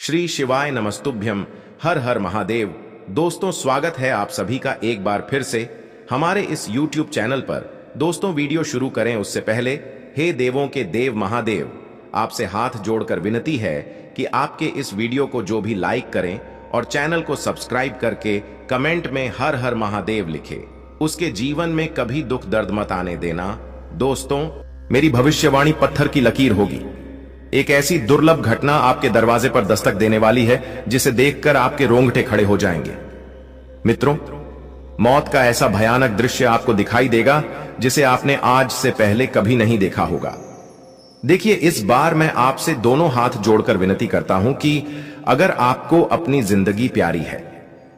श्री शिवाय नमस्तुभ्यम। हर हर महादेव। दोस्तों, स्वागत है आप सभी का एक बार फिर से हमारे इस YouTube चैनल पर। दोस्तों, वीडियो शुरू करें उससे पहले हे देवों के देव महादेव, आपसे हाथ जोड़कर विनती है कि आपके इस वीडियो को जो भी लाइक करें और चैनल को सब्सक्राइब करके कमेंट में हर हर महादेव लिखे, उसके जीवन में कभी दुख दर्द मत आने देना। दोस्तों, मेरी भविष्यवाणी पत्थर की लकीर होगी। एक ऐसी दुर्लभ घटना आपके दरवाजे पर दस्तक देने वाली है जिसे देखकर आपके रोंगटे खड़े हो जाएंगे। मित्रों, मौत का ऐसा भयानक दृश्य आपको दिखाई देगा जिसे आपने आज से पहले कभी नहीं देखा होगा। देखिए, इस बार मैं आपसे दोनों हाथ जोड़कर विनती करता हूं कि अगर आपको अपनी जिंदगी प्यारी है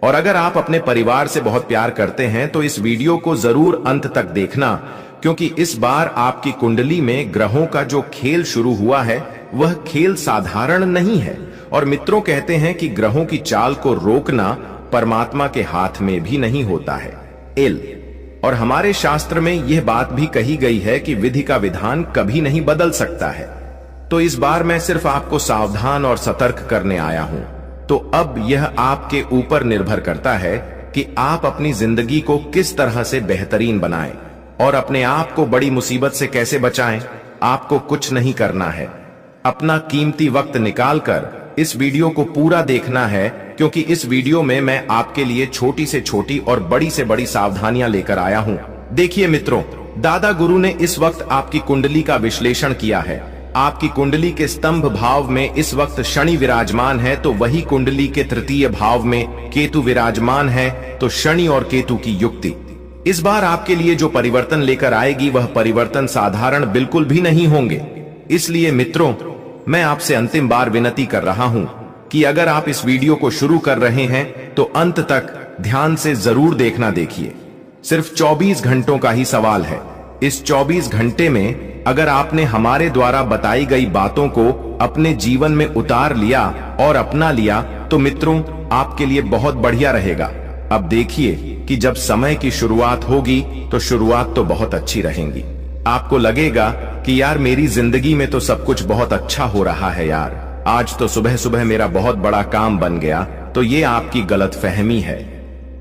और अगर आप अपने परिवार से बहुत प्यार करते हैं तो इस वीडियो को जरूर अंत तक देखना, क्योंकि इस बार आपकी कुंडली में ग्रहों का जो खेल शुरू हुआ है वह खेल साधारण नहीं है। और मित्रों, कहते हैं कि ग्रहों की चाल को रोकना परमात्मा के हाथ में भी नहीं होता है। और हमारे शास्त्र में यह बात भी कही गई है कि विधि का विधान कभी नहीं बदल सकता है। तो इस बार मैं सिर्फ आपको सावधान और सतर्क करने आया हूं। तो अब यह आपके ऊपर निर्भर करता है कि आप अपनी जिंदगी को किस तरह से बेहतरीन बनाएं और अपने आप को बड़ी मुसीबत से कैसे बचाएं। आपको कुछ नहीं करना है, अपना कीमती वक्त निकालकर इस वीडियो को पूरा देखना है, क्योंकि इस वीडियो में मैं आपके लिए छोटी से छोटी और बड़ी से बड़ी सावधानियां लेकर आया हूं। देखिए मित्रों, दादा गुरु ने इस वक्त आपकी कुंडली का विश्लेषण किया है। आपकी कुंडली के स्तंभ भाव में इस वक्त शनि विराजमान है, तो वही कुंडली के तृतीय भाव में केतु विराजमान है। तो शनि और केतु की युक्ति इस बार आपके लिए जो परिवर्तन लेकर आएगी वह परिवर्तन साधारण बिल्कुल भी नहीं होंगे। इसलिए मित्रों, मैं आपसे अंतिम बार विनती कर रहा हूं कि अगर आप इस वीडियो को शुरू कर रहे हैं तो अंत तक ध्यान से जरूर देखना। देखिए, सिर्फ 24 घंटों का ही सवाल है। इस 24 घंटे में अगर आपने हमारे द्वारा बताई गई बातों को अपने जीवन में उतार लिया और अपना लिया तो मित्रों, आपके लिए बहुत बढ़िया रहेगा। अब देखिए कि जब समय की शुरुआत होगी तो शुरुआत तो बहुत अच्छी रहेगी। आपको लगेगा कि यार, मेरी जिंदगी में तो सब कुछ बहुत अच्छा हो रहा है यार, आज तो सुबह सुबह मेरा बहुत बड़ा काम बन गया। तो ये आपकी गलतफहमी है।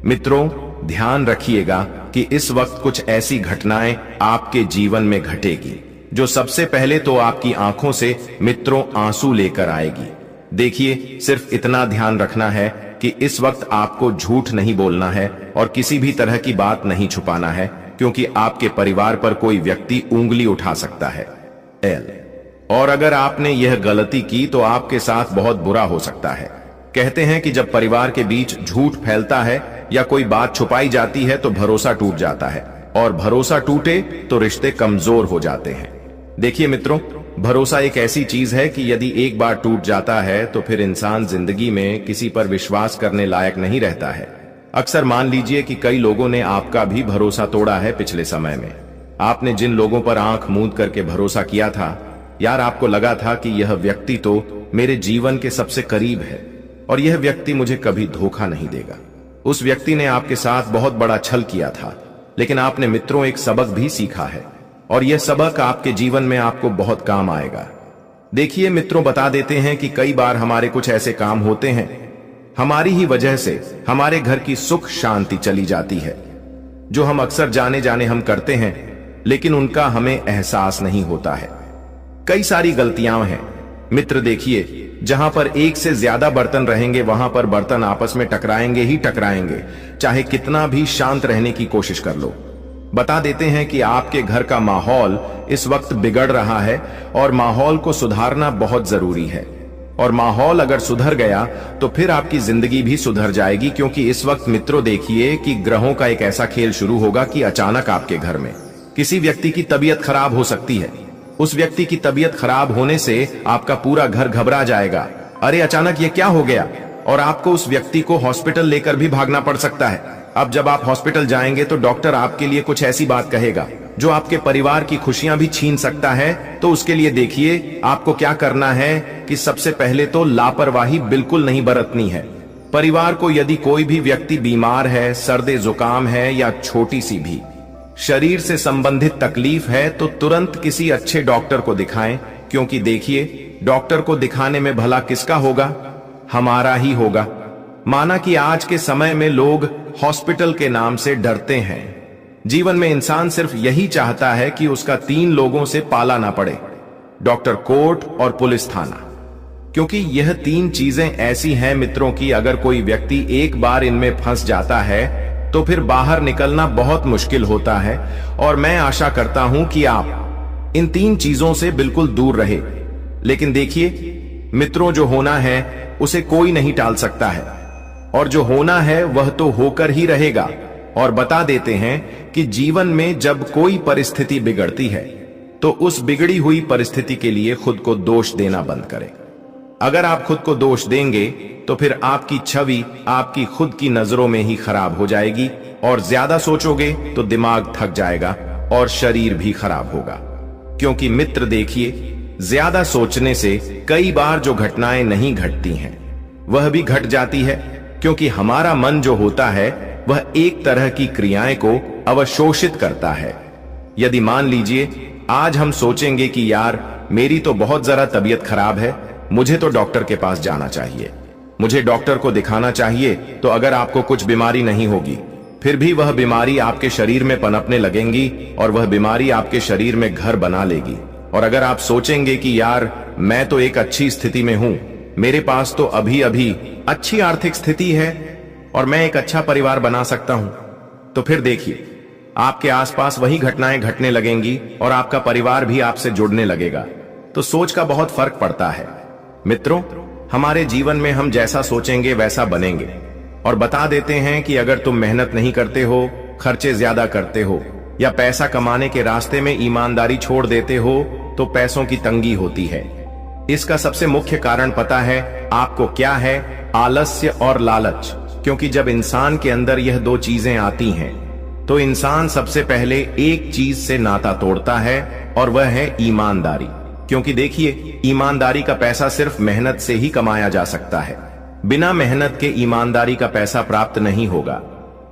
मित्रों, ध्यान रखिएगा कि इस वक्त कुछ ऐसी घटनाएं आपके जीवन में घटेगी जो सबसे पहले तो आपकी आंखों से मित्रों आंसू लेकर आएगी। देखिए, सिर्फ इतना ध्यान रखना है कि इस वक्त आपको झूठ नहीं बोलना है और किसी भी तरह की बात नहीं छुपाना है, क्योंकि आपके परिवार पर कोई व्यक्ति उंगली उठा सकता है। और अगर आपने यह गलती की तो आपके साथ बहुत बुरा हो सकता है। कहते हैं कि जब परिवार के बीच झूठ फैलता है या कोई बात छुपाई जाती है तो भरोसा टूट जाता है, और भरोसा टूटे तो रिश्ते कमजोर हो जाते हैं। देखिए मित्रों, भरोसा एक ऐसी चीज है कि यदि एक बार टूट जाता है तो फिर इंसान जिंदगी में किसी पर विश्वास करने लायक नहीं रहता है। अक्सर मान लीजिए कि कई लोगों ने आपका भी भरोसा तोड़ा है पिछले समय में। आपने जिन लोगों पर आंख मूंद करके भरोसा किया था, यार, आपको लगा था कि यह व्यक्ति तो मेरे जीवन के सबसे करीब है और यह व्यक्ति मुझे कभी धोखा नहीं देगा। उस व्यक्ति ने आपके साथ बहुत बड़ा छल किया था, लेकिन आपने मित्रों एक सबक भी सीखा है और यह सबक आपके जीवन में आपको बहुत काम आएगा। देखिए मित्रों, बता देते हैं कि कई बार हमारे कुछ ऐसे काम होते हैं, हमारी ही वजह से हमारे घर की सुख शांति चली जाती है, जो हम अक्सर जाने जाने हम करते हैं, लेकिन उनका हमें एहसास नहीं होता है। कई सारी गलतियां हैं मित्र। देखिए, जहां पर एक से ज्यादा बर्तन रहेंगे वहां पर बर्तन आपस में टकराएंगे ही टकराएंगे, चाहे कितना भी शांत रहने की कोशिश कर लो। बता देते हैं कि आपके घर का माहौल इस वक्त बिगड़ रहा है और माहौल को सुधारना बहुत जरूरी है। और माहौल अगर सुधर गया तो फिर आपकी जिंदगी भी सुधर जाएगी, क्योंकि इस वक्त मित्रों देखिए कि ग्रहों का एक ऐसा खेल शुरू होगा कि अचानक आपके घर में किसी व्यक्ति की तबीयत खराब हो सकती है। उस व्यक्ति की तबीयत खराब होने से आपका पूरा घर घबरा जाएगा। अरे अचानक ये क्या हो गया, और आपको उस व्यक्ति को हॉस्पिटल लेकर भी भागना पड़ सकता है। अब जब आप हॉस्पिटल जाएंगे तो डॉक्टर आपके लिए कुछ ऐसी बात कहेगा जो आपके परिवार की खुशियां भी छीन सकता है। तो उसके लिए देखिए, आपको क्या करना है कि सबसे पहले तो लापरवाही बिल्कुल नहीं बरतनी है। परिवार को यदि कोई भी व्यक्ति बीमार है, सर्दी जुकाम है या छोटी सी भी शरीर से संबंधित तकलीफ है तो तुरंत किसी अच्छे डॉक्टर को दिखाएं, क्योंकि देखिए, डॉक्टर को दिखाने में भला किसका होगा? हमारा ही होगा। माना कि आज के समय में लोग हॉस्पिटल के नाम से डरते हैं। जीवन में इंसान सिर्फ यही चाहता है कि उसका 3 लोगों से पाला ना पड़े, डॉक्टर, कोर्ट और पुलिस थाना। क्योंकि यह 3 चीजें ऐसी हैं मित्रों की अगर कोई व्यक्ति एक बार इनमें फंस जाता है तो फिर बाहर निकलना बहुत मुश्किल होता है। और मैं आशा करता हूं कि आप इन 3 चीजों से बिल्कुल दूर रहे। लेकिन देखिए मित्रों, जो होना है उसे कोई नहीं टाल सकता है, और जो होना है वह तो होकर ही रहेगा। और बता देते हैं कि जीवन में जब कोई परिस्थिति बिगड़ती है तो उस बिगड़ी हुई परिस्थिति के लिए खुद को दोष देना बंद करें। अगर आप खुद को दोष देंगे तो फिर आपकी छवि आपकी खुद की नजरों में ही खराब हो जाएगी, और ज्यादा सोचोगे तो दिमाग थक जाएगा और शरीर भी खराब होगा। क्योंकि मित्र देखिए, ज्यादा सोचने से कई बार जो घटनाएं नहीं घटती हैं वह भी घट जाती है, क्योंकि हमारा मन जो होता है वह एक तरह की क्रियाएं को अवशोषित करता है। यदि मान लीजिए आज हम सोचेंगे कि यार मेरी तो बहुत जरा तबीयत खराब है, मुझे तो डॉक्टर के पास जाना चाहिए, मुझे डॉक्टर को दिखाना चाहिए, तो अगर आपको कुछ बीमारी नहीं होगी फिर भी वह बीमारी आपके शरीर में पनपने लगेंगी और वह बीमारी आपके शरीर में घर बना लेगी। और अगर आप सोचेंगे कि यार मैं तो एक अच्छी स्थिति में हूं, मेरे पास तो अभी अभी अच्छी आर्थिक स्थिति है और मैं एक अच्छा परिवार बना सकता हूं, तो फिर देखिए आपके आसपास वही घटनाएं घटने लगेंगी और आपका परिवार भी आपसे जुड़ने लगेगा। तो सोच का बहुत फर्क पड़ता है मित्रों। हमारे जीवन में हम जैसा सोचेंगे वैसा बनेंगे। और बता देते हैं कि अगर तुम मेहनत नहीं करते हो, खर्चे ज्यादा करते हो या पैसा कमाने के रास्ते में ईमानदारी छोड़ देते हो तो पैसों की तंगी होती है। इसका सबसे मुख्य कारण पता है आपको क्या है? आलस्य और लालच। क्योंकि जब इंसान के अंदर यह 2 चीजें आती हैं तो इंसान सबसे पहले एक चीज से नाता तोड़ता है और वह है ईमानदारी। क्योंकि देखिए, ईमानदारी का पैसा सिर्फ मेहनत से ही कमाया जा सकता है, बिना मेहनत के ईमानदारी का पैसा प्राप्त नहीं होगा।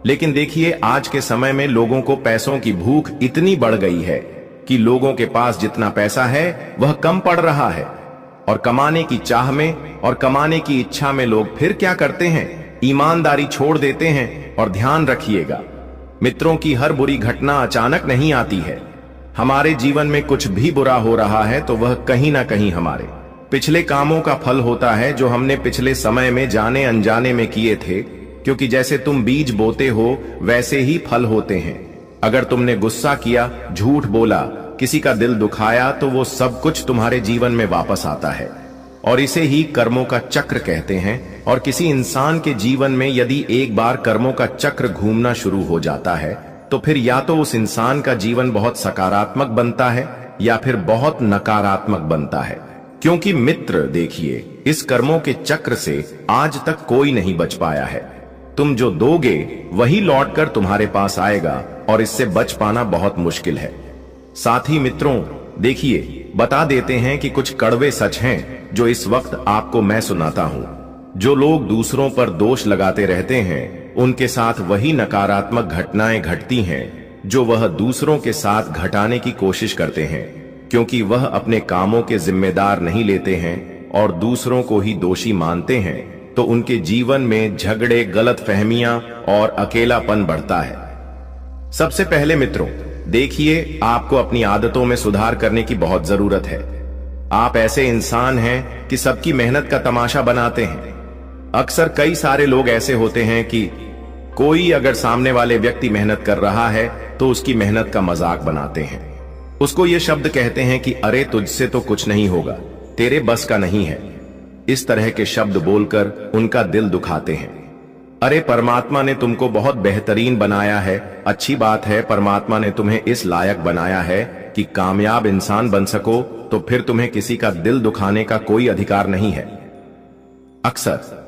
लेकिन देखिए आज के समय में लोगों को पैसों की भूख इतनी बढ़ गई है कि लोगों के पास जितना पैसा है वह कम पड़ रहा है, और कमाने की चाह में और कमाने की इच्छा में लोग फिर क्या करते हैं? ईमानदारी छोड़ देते हैं। और ध्यान रखिएगा मित्रों की हर बुरी घटना अचानक नहीं आती है। हमारे जीवन में कुछ भी बुरा हो रहा है तो वह कहीं ना कहीं हमारे पिछले कामों का फल होता है जो हमने पिछले समय में जाने अनजाने में किए थे। क्योंकि जैसे तुम बीज बोते हो वैसे ही फल होते हैं। अगर तुमने गुस्सा किया, झूठ बोला, किसी का दिल दुखाया तो वो सब कुछ तुम्हारे जीवन में वापस आता है, और इसे ही कर्मों का चक्र कहते हैं। और किसी इंसान के जीवन में यदि एक बार कर्मों का चक्र घूमना शुरू हो जाता है तो फिर या तो उस इंसान का जीवन बहुत सकारात्मक बनता है या फिर बहुत नकारात्मक बनता है। क्योंकि मित्र देखिए, इस कर्मों के चक्र से आज तक कोई नहीं बच पाया है। तुम जो दोगे वही लौटकर तुम्हारे पास आएगा और इससे बच पाना बहुत मुश्किल है। साथ ही मित्रों देखिए, बता देते हैं कि कुछ कड़वे सच हैं जो इस वक्त आपको मैं सुनाता हूं। जो लोग दूसरों पर दोष लगाते रहते हैं उनके साथ वही नकारात्मक घटनाएं घटती हैं जो वह दूसरों के साथ घटाने की कोशिश करते हैं। क्योंकि वह अपने कामों के जिम्मेदार नहीं लेते हैं और दूसरों को ही दोषी मानते हैं, तो उनके जीवन में झगड़े, गलतफहमियां और अकेलापन बढ़ता है। सबसे पहले मित्रों देखिए, आपको अपनी आदतों में सुधार करने की बहुत जरूरत है। आप ऐसे इंसान हैं कि सबकी मेहनत का तमाशा बनाते हैं। अक्सर कई सारे लोग ऐसे होते हैं कि कोई अगर सामने वाले व्यक्ति मेहनत कर रहा है तो उसकी मेहनत का मजाक बनाते हैं। उसको ये शब्द कहते हैं कि अरे तुझसे तो कुछ नहीं होगा, तेरे बस का नहीं है। इस तरह के शब्द बोलकर उनका दिल दुखाते हैं। अरे परमात्मा ने तुमको बहुत बेहतरीन बनाया है, अच्छी बात है, परमात्मा ने तुम्हें इस लायक बनाया है कि कामयाब इंसान बन सको, तो फिर तुम्हें किसी का दिल दुखाने का कोई अधिकार नहीं है। अक्सर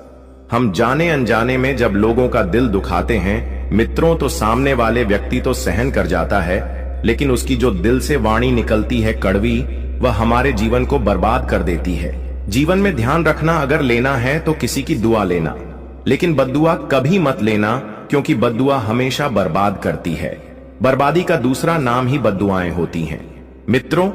हम जाने अनजाने में जब लोगों का दिल दुखाते हैं मित्रों, तो सामने वाले व्यक्ति तो सहन कर जाता है, लेकिन उसकी जो दिल से वाणी निकलती है कड़वी, वह हमारे जीवन को बर्बाद कर देती है। जीवन में ध्यान रखना, अगर लेना है तो किसी की दुआ लेना, लेकिन बद्दुआ कभी मत लेना, क्योंकि बद्दुआ हमेशा बर्बाद करती है। बर्बादी का दूसरा नाम ही बद्दुआएं होती हैं। मित्रों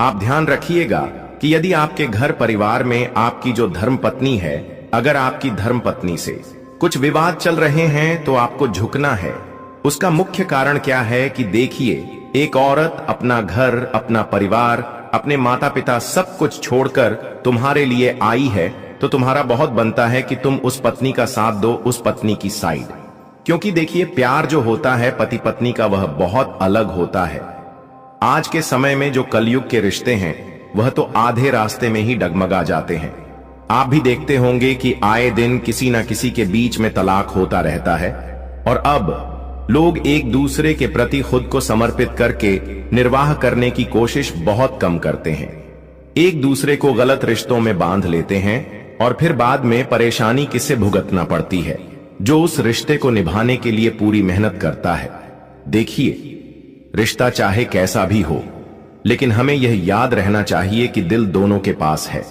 आप ध्यान रखिएगा कि यदि आपके घर परिवार में आपकी जो धर्म पत्नी है अगर आपकी धर्मपत्नी से कुछ विवाद चल रहे हैं तो आपको झुकना है। उसका मुख्य कारण क्या है कि देखिए, एक औरत अपना घर, अपना परिवार, अपने माता पिता सब कुछ छोड़कर तुम्हारे लिए आई है, तो तुम्हारा बहुत बनता है कि तुम उस पत्नी का साथ दो, उस पत्नी की साइड। क्योंकि देखिए, प्यार जो होता है पति पत्नी का, वह बहुत अलग होता है। आज के समय में जो कलयुग के रिश्ते हैं वह तो आधे रास्ते में ही डगमगा जाते हैं। आप भी देखते होंगे कि आए दिन किसी न किसी के बीच में तलाक होता रहता है, और अब लोग एक दूसरे के प्रति खुद को समर्पित करके निर्वाह करने की कोशिश बहुत कम करते हैं। एक दूसरे को गलत रिश्तों में बांध लेते हैं और फिर बाद में परेशानी किसे भुगतना पड़ती है, जो उस रिश्ते को निभाने के लिए पूरी मेहनत करता है। देखिए, रिश्ता चाहे कैसा भी हो, लेकिन हमें यह याद रहना चाहिए कि दिल दोनों के पास है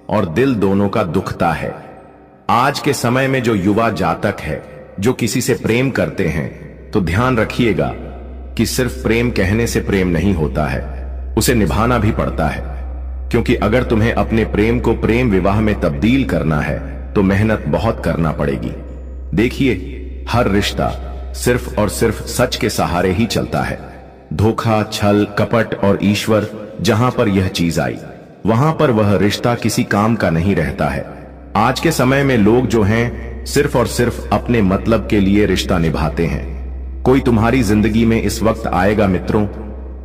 और दिल दोनों का दुखता है। आज के समय में जो युवा जातक है, जो किसी से प्रेम करते हैं, तो ध्यान रखिएगा कि सिर्फ प्रेम कहने से प्रेम नहीं होता है, उसे निभाना भी पड़ता है। क्योंकि अगर तुम्हें अपने प्रेम को प्रेम विवाह में तब्दील करना है तो मेहनत बहुत करना पड़ेगी। देखिए, हर रिश्ता सिर्फ और सिर्फ सच के सहारे ही चलता है। धोखा, छल, कपट और ईश्वर, जहां पर यह चीज आई, वहां पर वह रिश्ता किसी काम का नहीं रहता है। आज के समय में लोग जो हैं सिर्फ और सिर्फ अपने मतलब के लिए रिश्ता निभाते हैं। कोई तुम्हारी जिंदगी में इस वक्त आएगा मित्रों,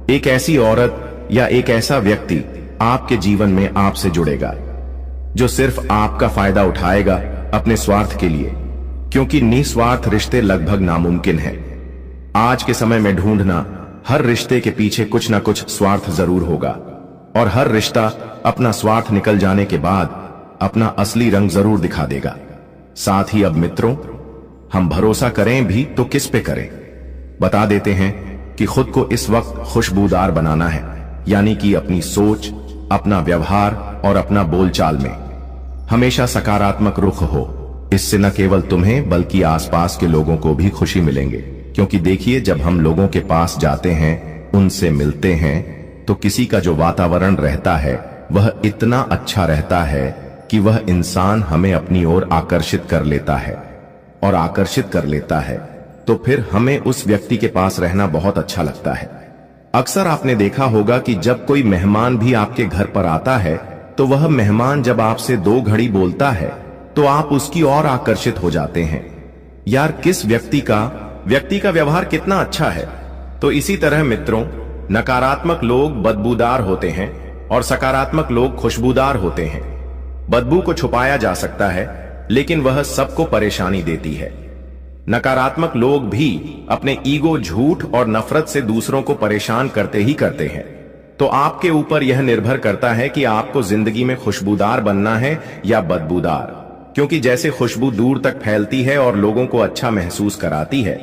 एक ऐसी औरत या एक ऐसा व्यक्ति आपके जीवन में आपसे जुड़ेगा जो सिर्फ आपका फायदा उठाएगा अपने स्वार्थ के लिए, क्योंकि निस्वार्थ रिश्ते लगभग नामुमकिन है। आज के समय में ढूंढना, हर रिश्ते के पीछे कुछ ना कुछ स्वार्थ जरूर होगा, और हर रिश्ता अपना स्वार्थ निकल जाने के बाद अपना असली रंग जरूर दिखा देगा। साथ ही अब मित्रों, हम भरोसा करें भी तो किस पे करें? बता देते हैं कि खुद को इस वक्त खुशबूदार बनाना है, यानी कि अपनी सोच, अपना व्यवहार और अपना बोलचाल में हमेशा सकारात्मक रुख हो। इससे न केवल तुम्हें बल्कि आसपास के लोगों को भी खुशी मिलेंगे। क्योंकि देखिए, जब हम लोगों के पास जाते हैं, उनसे मिलते हैं, तो किसी का जो वातावरण रहता है वह इतना अच्छा रहता है कि वह इंसान हमें अपनी ओर आकर्षित कर लेता है, और आकर्षित कर लेता है तो फिर हमें उस व्यक्ति के पास रहना बहुत अच्छा लगता है। अक्सर आपने देखा होगा कि जब कोई मेहमान भी आपके घर पर आता है, तो वह मेहमान जब आपसे 2 घड़ी बोलता है तो आप उसकी ओर आकर्षित हो जाते हैं। यार, किस व्यक्ति का व्यवहार कितना अच्छा है। तो इसी तरह मित्रों, नकारात्मक लोग बदबूदार होते हैं और सकारात्मक लोग खुशबूदार होते हैं। बदबू को छुपाया जा सकता है, लेकिन वह सबको परेशानी देती है। नकारात्मक लोग भी अपने ईगो, झूठ और नफरत से दूसरों को परेशान करते ही करते हैं। तो आपके ऊपर यह निर्भर करता है कि आपको जिंदगी में खुशबूदार बनना है या बदबूदार। क्योंकि जैसे खुशबू दूर तक फैलती है और लोगों को अच्छा महसूस कराती है,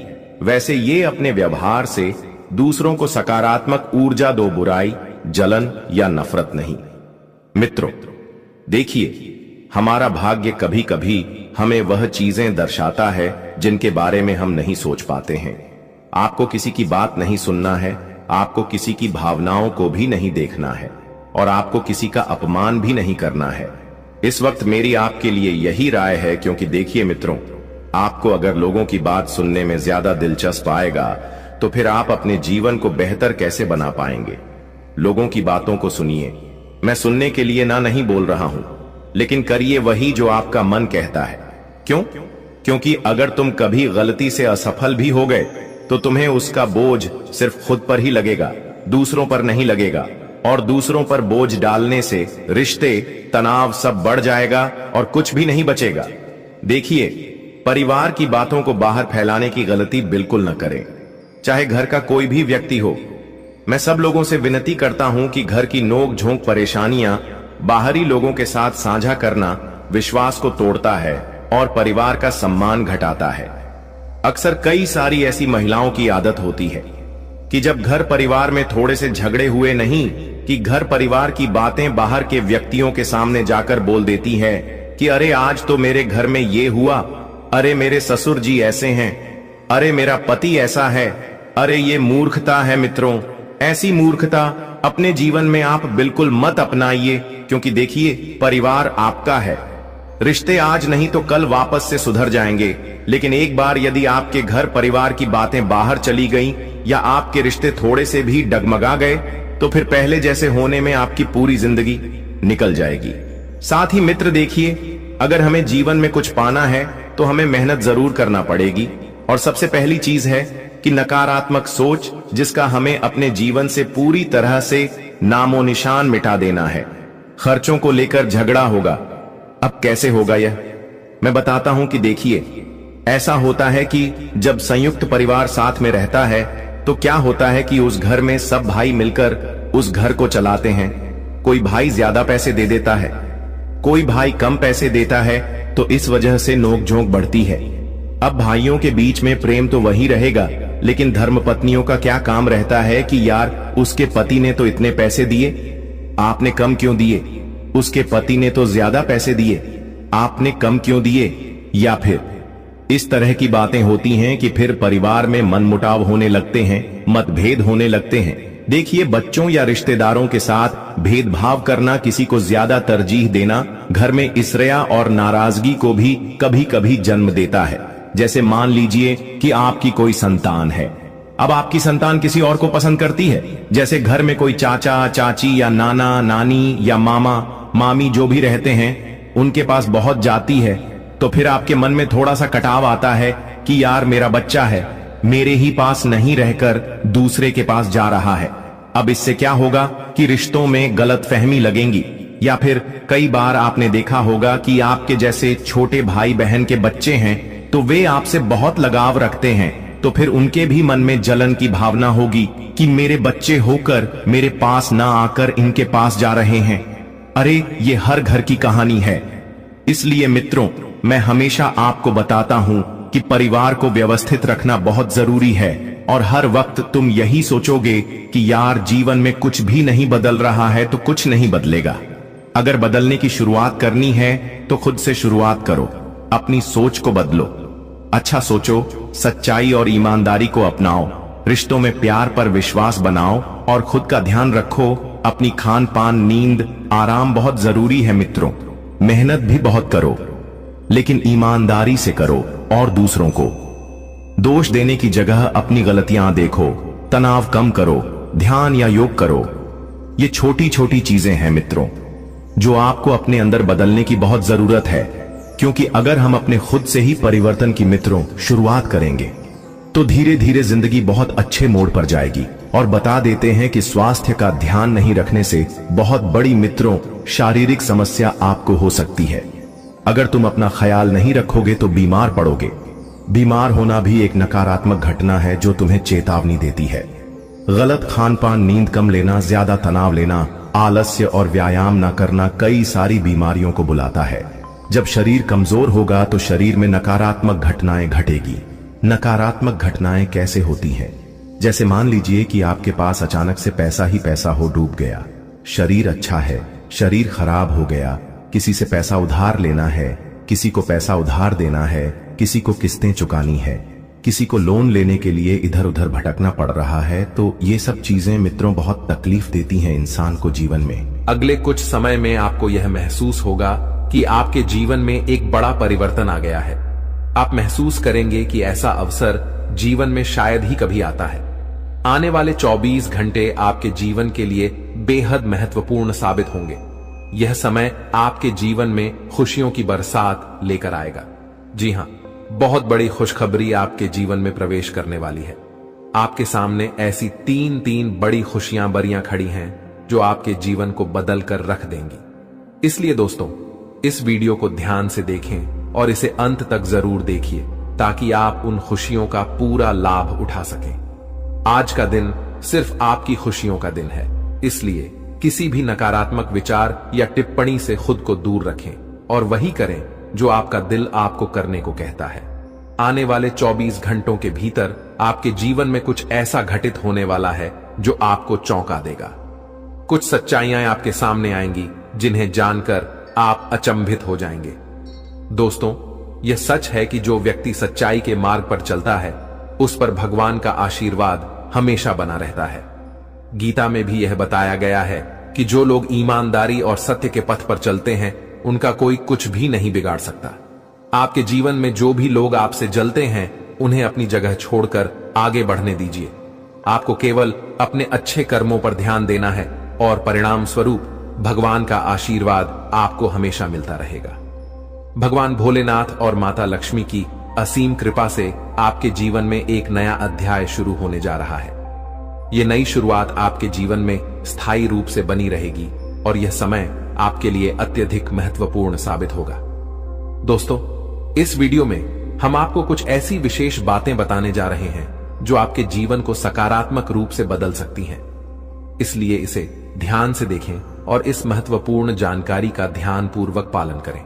वैसे ये अपने व्यवहार से दूसरों को सकारात्मक ऊर्जा दो, बुराई, जलन या नफरत नहीं। मित्रों, देखिए, हमारा भाग्य कभी कभी हमें वह चीजें दर्शाता है जिनके बारे में हम नहीं सोच पाते हैं। आपको किसी की बात नहीं सुनना है, आपको किसी की भावनाओं को भी नहीं देखना है, और आपको किसी का अपमान भी नहीं करना है। इस वक्त मेरी आपके लिए यही राय है, क्योंकि देखिए मित्रों, आपको अगर लोगों की बात सुनने में ज्यादा दिलचस्प आएगा तो फिर आप अपने जीवन को बेहतर कैसे बना पाएंगे? लोगों की बातों को सुनिए। मैं सुनने के लिए नहीं बोल रहा हूं, लेकिन करिए वही जो आपका मन कहता है। क्यों? क्योंकि अगर तुम कभी गलती से असफल भी हो गए तो तुम्हें उसका बोझ सिर्फ खुद पर ही लगेगा, दूसरों पर नहीं लगेगा। और दूसरों पर बोझ डालने से रिश्ते, तनाव सब बढ़ जाएगा और कुछ भी नहीं बचेगा। देखिए, परिवार की बातों को बाहर फैलाने की गलती बिल्कुल न करें, चाहे घर का कोई भी व्यक्ति हो। मैं सब लोगों से विनती करता हूं कि घर की नोक झोंक परेशानियां बाहरी लोगों के साथ साझा करना विश्वास को तोड़ता है और परिवार का सम्मान घटाता है। अक्सर कई सारी ऐसी महिलाओं की आदत होती है कि जब घर परिवार में थोड़े से झगड़े हुए, नहीं कि घर परिवार की बातें बाहर के व्यक्तियों के सामने जाकर बोल देती है कि अरे आज तो मेरे घर में ये हुआ, अरे मेरे ससुर जी ऐसे हैं, अरे मेरा पति ऐसा है, अरे ये मूर्खता है। मित्रों, ऐसी मूर्खता अपने जीवन में आप बिल्कुल मत अपनाइए, क्योंकि देखिए, परिवार आपका है रिश्ते आज नहीं तो कल वापस से सुधर जाएंगे, लेकिन एक बार यदि आपके घर परिवार की बातें बाहर चली गईं या आपके रिश्ते थोड़े से भी डगमगा गए तो फिर पहले जैसे होने में आपकी पूरी जिंदगी निकल जाएगी। साथ ही मित्र देखिए, अगर हमें जीवन में कुछ पाना है तो हमें मेहनत जरूर करना पड़ेगी। और सबसे पहली चीज है कि नकारात्मक सोच, जिसका हमें अपने जीवन से पूरी तरह से नामो निशान मिटा देना है। खर्चों को लेकर झगड़ा होगा। अब कैसे होगा यह, मैं बताता हूं कि देखिए, ऐसा होता है कि जब संयुक्त परिवार साथ में रहता है तो क्या होता है कि उस घर में सब भाई मिलकर उस घर को चलाते हैं। कोई भाई ज्यादा पैसे दे देता है, कोई भाई कम पैसे देता है, तो इस वजह से नोकझोंक बढ़ती है। अब भाइयों के बीच में प्रेम तो वही रहेगा, लेकिन धर्मपत्नियों का क्या काम रहता है कि यार उसके पति ने तो इतने पैसे दिए, आपने कम क्यों दिए, उसके पति ने तो ज्यादा पैसे दिए, आपने कम क्यों दिए। या फिर इस तरह की बातें होती हैं कि फिर परिवार में मनमुटाव होने लगते हैं, मतभेद होने लगते हैं। देखिए, बच्चों या रिश्तेदारों के साथ भेदभाव करना, किसी को ज्यादा तरजीह देना घर में ईर्ष्या और नाराजगी को भी कभी कभी जन्म देता है। जैसे मान लीजिए कि आपकी कोई संतान है, अब आपकी संतान किसी और को पसंद करती है। जैसे घर में कोई चाचा चाची या नाना नानी या मामा मामी जो भी रहते हैं, उनके पास बहुत जाती है, तो फिर आपके मन में थोड़ा सा कटाव आता है कि यार मेरा बच्चा है, मेरे ही पास नहीं रहकर दूसरे के पास जा रहा है। अब इससे क्या होगा कि रिश्तों में गलतफहमी लगेंगी। या फिर कई बार आपने देखा होगा कि आपके जैसे छोटे भाई बहन के बच्चे हैं तो वे आपसे बहुत लगाव रखते हैं, तो फिर उनके भी मन में जलन की भावना होगी कि मेरे बच्चे होकर मेरे पास ना आकर इनके पास जा रहे हैं। अरे ये हर घर की कहानी है। इसलिए मित्रों, मैं हमेशा आपको बताता हूं कि परिवार को व्यवस्थित रखना बहुत जरूरी है। और हर वक्त तुम यही सोचोगे कि यार जीवन में कुछ भी नहीं बदल रहा है तो कुछ नहीं बदलेगा। अगर बदलने की शुरुआत करनी है तो खुद से शुरुआत करो, अपनी सोच को बदलो, अच्छा सोचो, सच्चाई और ईमानदारी को अपनाओ, रिश्तों में प्यार पर विश्वास बनाओ और खुद का ध्यान रखो। अपनी खान पान, नींद, आराम बहुत जरूरी है मित्रों। मेहनत भी बहुत करो, लेकिन ईमानदारी से करो और दूसरों को दोष देने की जगह अपनी गलतियां देखो, तनाव कम करो, ध्यान या योग करो। ये छोटी छोटी चीजें हैं मित्रों, जो आपको अपने अंदर बदलने की बहुत जरूरत है। क्योंकि अगर हम अपने खुद से ही परिवर्तन की मित्रों शुरुआत करेंगे तो धीरे धीरे जिंदगी बहुत अच्छे मोड़ पर जाएगी। और बता देते हैं कि स्वास्थ्य का ध्यान नहीं रखने से बहुत बड़ी मित्रों शारीरिक समस्या आपको हो सकती है। अगर तुम अपना ख्याल नहीं रखोगे तो बीमार पड़ोगे। बीमार होना भी एक नकारात्मक घटना है जो तुम्हें चेतावनी देती है। गलत खान पान, नींद कम लेना, ज्यादा तनाव लेना, आलस्य और व्यायाम न करना कई सारी बीमारियों को बुलाता है। जब शरीर कमजोर होगा तो शरीर में नकारात्मक घटनाएं घटेगी। नकारात्मक घटनाएं कैसे होती हैं? जैसे मान लीजिए कि आपके पास अचानक से पैसा ही पैसा हो डूब गया। शरीर अच्छा है, शरीर खराब हो गया। किसी से पैसा उधार लेना है, किसी को पैसा उधार देना है, किसी को किस्तें चुकानी है, किसी को लोन लेने के लिए इधर उधर भटकना पड़ रहा है। तो ये सब चीजें मित्रों बहुत तकलीफ देती हैं इंसान को जीवन में। अगले कुछ समय में आपको यह महसूस होगा कि आपके जीवन में एक बड़ा परिवर्तन आ गया है। आप महसूस करेंगे कि ऐसा अवसर जीवन में शायद ही कभी आता है। आने वाले 24 घंटे आपके जीवन के लिए बेहद महत्वपूर्ण साबित होंगे। यह समय आपके जीवन में खुशियों की बरसात लेकर आएगा। जी हां, बहुत बड़ी खुशखबरी आपके जीवन में प्रवेश करने वाली है। आपके सामने ऐसी तीन बड़ी खुशियां बरियां खड़ी हैं जो आपके जीवन को बदल कर रख देंगी। इसलिए दोस्तों, इस वीडियो को ध्यान से देखें और इसे अंत तक जरूर देखिए ताकि आप उन खुशियों का पूरा लाभ उठा सकें। आज का दिन सिर्फ आपकी खुशियों का दिन है, इसलिए किसी भी नकारात्मक विचार या टिप्पणी से खुद को दूर रखें और वही करें जो आपका दिल आपको करने को कहता है। आने वाले 24 घंटों के भीतर आपके जीवन में कुछ ऐसा घटित होने वाला है जो आपको चौंका देगा। कुछ सच्चाइयां आपके सामने आएंगी जिन्हें जानकर आप अचंभित हो जाएंगे। दोस्तों, यह सच है कि जो व्यक्ति सच्चाई के मार्ग पर चलता है उस पर भगवान का आशीर्वाद हमेशा बना रहता है। गीता में भी यह बताया गया है कि जो लोग ईमानदारी और सत्य के पथ पर चलते हैं उनका कोई कुछ भी नहीं बिगाड़ सकता। आपके जीवन में जो भी लोग आपसे जलते हैं उन्हें अपनी जगह छोड़कर आगे बढ़ने दीजिए। आपको केवल अपने अच्छे कर्मों पर ध्यान देना है और परिणाम स्वरूप भगवान का आशीर्वाद आपको हमेशा मिलता रहेगा। भगवान भोलेनाथ और माता लक्ष्मी की असीम कृपा से आपके जीवन में एक नया अध्याय शुरू होने जा रहा है। यह नई शुरुआत आपके जीवन में स्थायी रूप से बनी रहेगी और यह समय आपके लिए अत्यधिक महत्वपूर्ण साबित होगा। दोस्तों, इस वीडियो में हम आपको कुछ ऐसी विशेष बातें बताने जा रहे हैं जो आपके जीवन को सकारात्मक रूप से बदल सकती हैं। इसलिए इसे ध्यान से देखें और इस महत्वपूर्ण जानकारी का ध्यानपूर्वक पालन करें।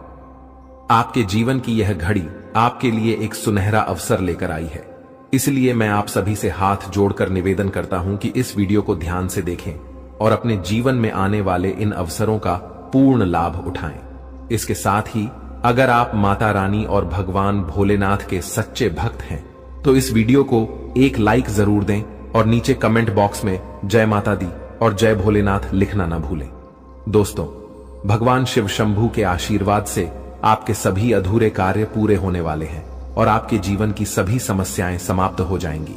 आपके जीवन की यह घड़ी आपके लिए एक सुनहरा अवसर लेकर आई है। इसलिए मैं आप सभी से हाथ जोड़कर निवेदन करता हूं कि इस वीडियो को ध्यान से देखें और अपने जीवन में आने वाले इन अवसरों का पूर्ण लाभ उठाएं। इसके साथ ही अगर आप माता रानी और भगवान भोलेनाथ के सच्चे भक्त हैं तो इस वीडियो को एक लाइक जरूर दें और नीचे कमेंट बॉक्स में जय माता दी और जय भोलेनाथ लिखना ना भूलें। दोस्तों, भगवान शिव शंभू के आशीर्वाद से आपके सभी अधूरे कार्य पूरे होने वाले हैं और आपके जीवन की सभी समस्याएं समाप्त हो जाएंगी।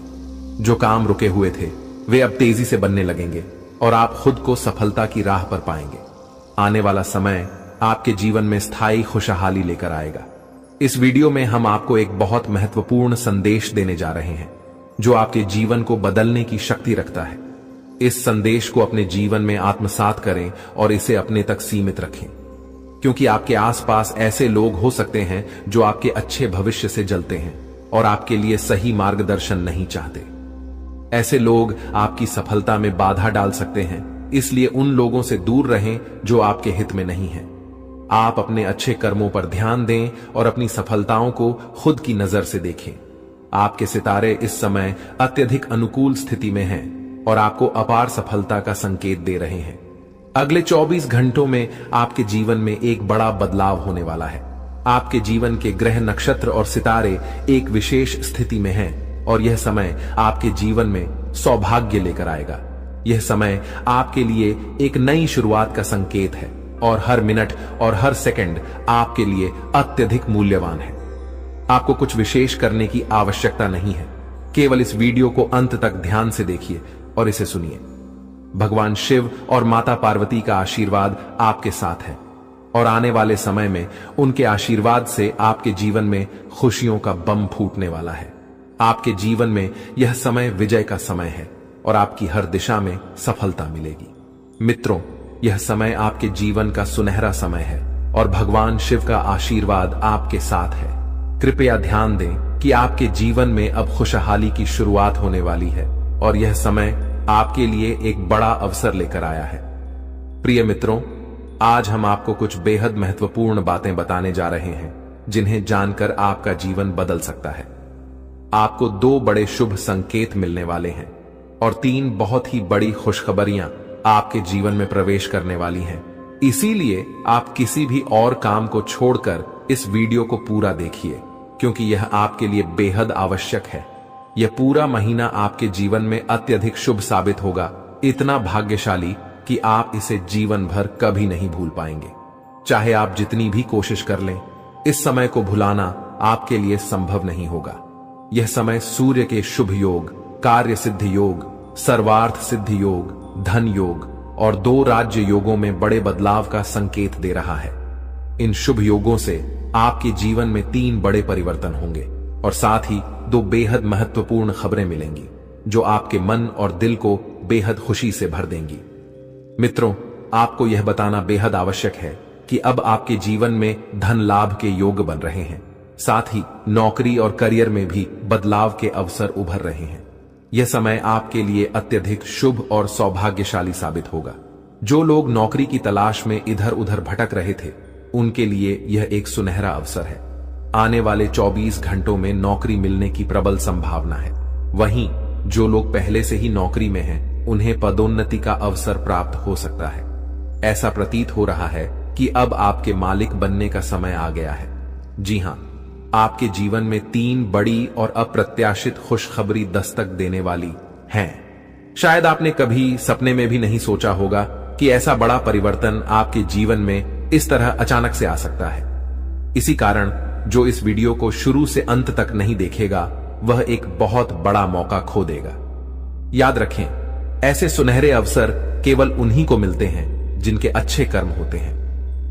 जो काम रुके हुए थे वे अब तेजी से बनने लगेंगे और आप खुद को सफलता की राह पर पाएंगे। आने वाला समय आपके जीवन में स्थायी खुशहाली लेकर आएगा। इस वीडियो में हम आपको एक बहुत महत्वपूर्ण संदेश देने जा रहे हैं जो आपके जीवन को बदलने की शक्ति रखता है। इस संदेश को अपने जीवन में आत्मसात करें और इसे अपने तक सीमित रखें, क्योंकि आपके आसपास ऐसे लोग हो सकते हैं जो आपके अच्छे भविष्य से जलते हैं और आपके लिए सही मार्गदर्शन नहीं चाहते। ऐसे लोग आपकी सफलता में बाधा डाल सकते हैं, इसलिए उन लोगों से दूर रहें जो आपके हित में नहीं हैं। आप अपने अच्छे कर्मों पर ध्यान दें और अपनी सफलताओं को खुद की नजर से देखें। आपके सितारे इस समय अत्यधिक अनुकूल स्थिति में हैं और आपको अपार सफलता का संकेत दे रहे हैं। अगले 24 घंटों में आपके जीवन में एक बड़ा बदलाव होने वाला है। आपके जीवन के ग्रह, नक्षत्र और सितारे एक विशेष स्थिति में हैं और यह समय आपके जीवन में सौभाग्य लेकर आएगा। यह समय आपके लिए एक नई शुरुआत का संकेत है और हर मिनट और हर सेकंड आपके लिए अत्यधिक मूल्यवान है। आपको कुछ विशेष करने की आवश्यकता नहीं है, केवल इस वीडियो को अंत तक ध्यान से देखिए और इसे सुनिए। भगवान शिव और माता पार्वती का आशीर्वाद आपके साथ है और आने वाले समय में उनके आशीर्वाद से आपके जीवन में खुशियों का बम फूटने वाला है। आपके जीवन में यह समय विजय का समय है और आपकी हर दिशा में सफलता मिलेगी। मित्रों, यह समय आपके जीवन का सुनहरा समय है और भगवान शिव का आशीर्वाद आपके साथ है। कृपया ध्यान दें कि आपके जीवन में अब खुशहाली की शुरुआत होने वाली है और यह समय आपके लिए एक बड़ा अवसर लेकर आया है। प्रिय मित्रों, आज हम आपको कुछ बेहद महत्वपूर्ण बातें बताने जा रहे हैं जिन्हें जानकर आपका जीवन बदल सकता है। आपको 2 बड़े शुभ संकेत मिलने वाले हैं और 3 बहुत ही बड़ी खुशखबरियां आपके जीवन में प्रवेश करने वाली हैं। इसीलिए आप किसी भी और काम को छोड़कर इस वीडियो को पूरा देखिए, क्योंकि यह आपके लिए बेहद आवश्यक है। यह पूरा महीना आपके जीवन में अत्यधिक शुभ साबित होगा, इतना भाग्यशाली कि आप इसे जीवन भर कभी नहीं भूल पाएंगे। चाहे आप जितनी भी कोशिश कर लें, इस समय को भुलाना आपके लिए संभव नहीं होगा। यह समय सूर्य के शुभ योग, कार्य सिद्धि योग, सर्वार्थ सिद्धि योग, धन योग और 2 राज्य योगों में बड़े बदलाव का संकेत दे रहा है। इन शुभ योगों से आपके जीवन में 3 बड़े परिवर्तन होंगे और साथ ही 2 बेहद महत्वपूर्ण खबरें मिलेंगी जो आपके मन और दिल को बेहद खुशी से भर देंगी। मित्रों, आपको यह बताना बेहद आवश्यक है कि अब आपके जीवन में धन लाभ के योग बन रहे हैं। साथ ही नौकरी और करियर में भी बदलाव के अवसर उभर रहे हैं। यह समय आपके लिए अत्यधिक शुभ और सौभाग्यशाली साबित होगा। जो लोग नौकरी की तलाश में इधर उधर भटक रहे थे, उनके लिए यह एक सुनहरा अवसर है। आने वाले 24 घंटों में नौकरी मिलने की प्रबल संभावना है। वहीं जो लोग पहले से ही नौकरी में हैं, उन्हें पदोन्नति का अवसर प्राप्त हो सकता है। ऐसा प्रतीत हो रहा है कि अब आपके मालिक बनने का समय आ गया है। जी हां, आपके जीवन में 3 बड़ी और अप्रत्याशित खुशखबरी दस्तक देने वाली हैं। शायद आपने कभी सपने में भी नहीं सोचा होगा कि ऐसा बड़ा परिवर्तन आपके जीवन में इस तरह अचानक से आ सकता है। इसी कारण जो इस वीडियो को शुरू से अंत तक नहीं देखेगा वह एक बहुत बड़ा मौका खो देगा। याद रखें, ऐसे सुनहरे अवसर केवल उन्हीं को मिलते हैं जिनके अच्छे कर्म होते हैं।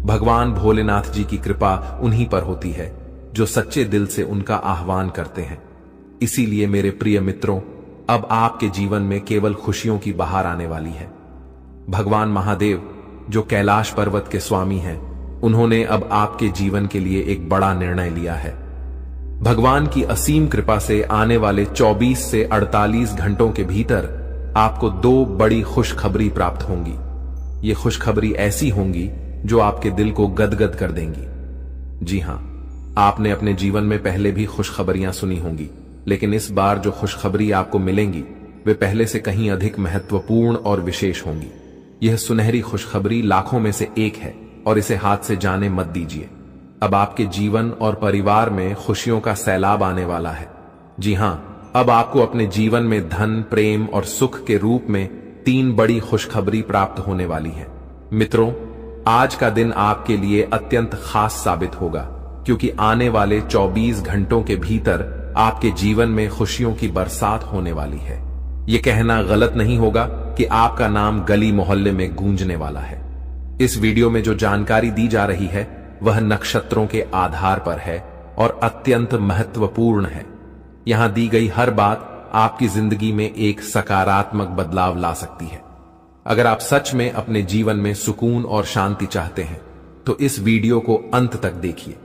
भगवान भोलेनाथ जी की कृपा उन्हीं पर होती है जो सच्चे दिल से उनका आह्वान करते हैं। इसीलिए मेरे प्रिय मित्रों, अब आपके जीवन में केवल खुशियों की बहार आने वाली है। भगवान महादेव जो कैलाश पर्वत के स्वामी हैं, उन्होंने अब आपके जीवन के लिए एक बड़ा निर्णय लिया है। भगवान की असीम कृपा से आने वाले 24 से 48 घंटों के भीतर आपको 2 बड़ी खुशखबरी प्राप्त होंगी। ये खुशखबरी ऐसी होंगी जो आपके दिल को गदगद कर देंगी। जी हां, आपने अपने जीवन में पहले भी खुशखबरियां सुनी होंगी, लेकिन इस बार जो खुशखबरी आपको मिलेंगी वे पहले से कहीं अधिक महत्वपूर्ण और विशेष होंगी। यह सुनहरी खुशखबरी लाखों में से एक है और इसे हाथ से जाने मत दीजिए। अब आपके जीवन और परिवार में खुशियों का सैलाब आने वाला है। जी हां, अब आपको अपने जीवन में धन, प्रेम और सुख के रूप में 3 बड़ी खुशखबरी प्राप्त होने वाली है। मित्रों, आज का दिन आपके लिए अत्यंत खास साबित होगा, क्योंकि आने वाले 24 घंटों के भीतर आपके जीवन में खुशियों की बरसात होने वाली है। यह कहना गलत नहीं होगा कि आपका नाम गली मोहल्ले में गूंजने वाला है। इस वीडियो में जो जानकारी दी जा रही है वह नक्षत्रों के आधार पर है और अत्यंत महत्वपूर्ण है। यहां दी गई हर बात आपकी जिंदगी में एक सकारात्मक बदलाव ला सकती है। अगर आप सच में अपने जीवन में सुकून और शांति चाहते हैं तो इस वीडियो को अंत तक देखिए।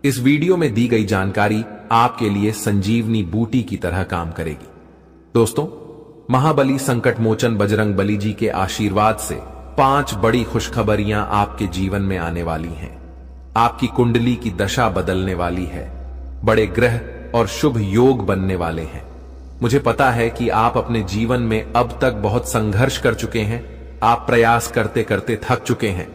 इस वीडियो में दी गई जानकारी आपके लिए संजीवनी बूटी की तरह काम करेगी। दोस्तों, महाबली संकट मोचन बजरंग बली जी के आशीर्वाद से 5 बड़ी खुशखबरियां आपके जीवन में आने वाली हैं। आपकी कुंडली की दशा बदलने वाली है। बड़े ग्रह और शुभ योग बनने वाले हैं। मुझे पता है कि आप अपने जीवन में अब तक बहुत संघर्ष कर चुके हैं। आप प्रयास करते करते थक चुके हैं,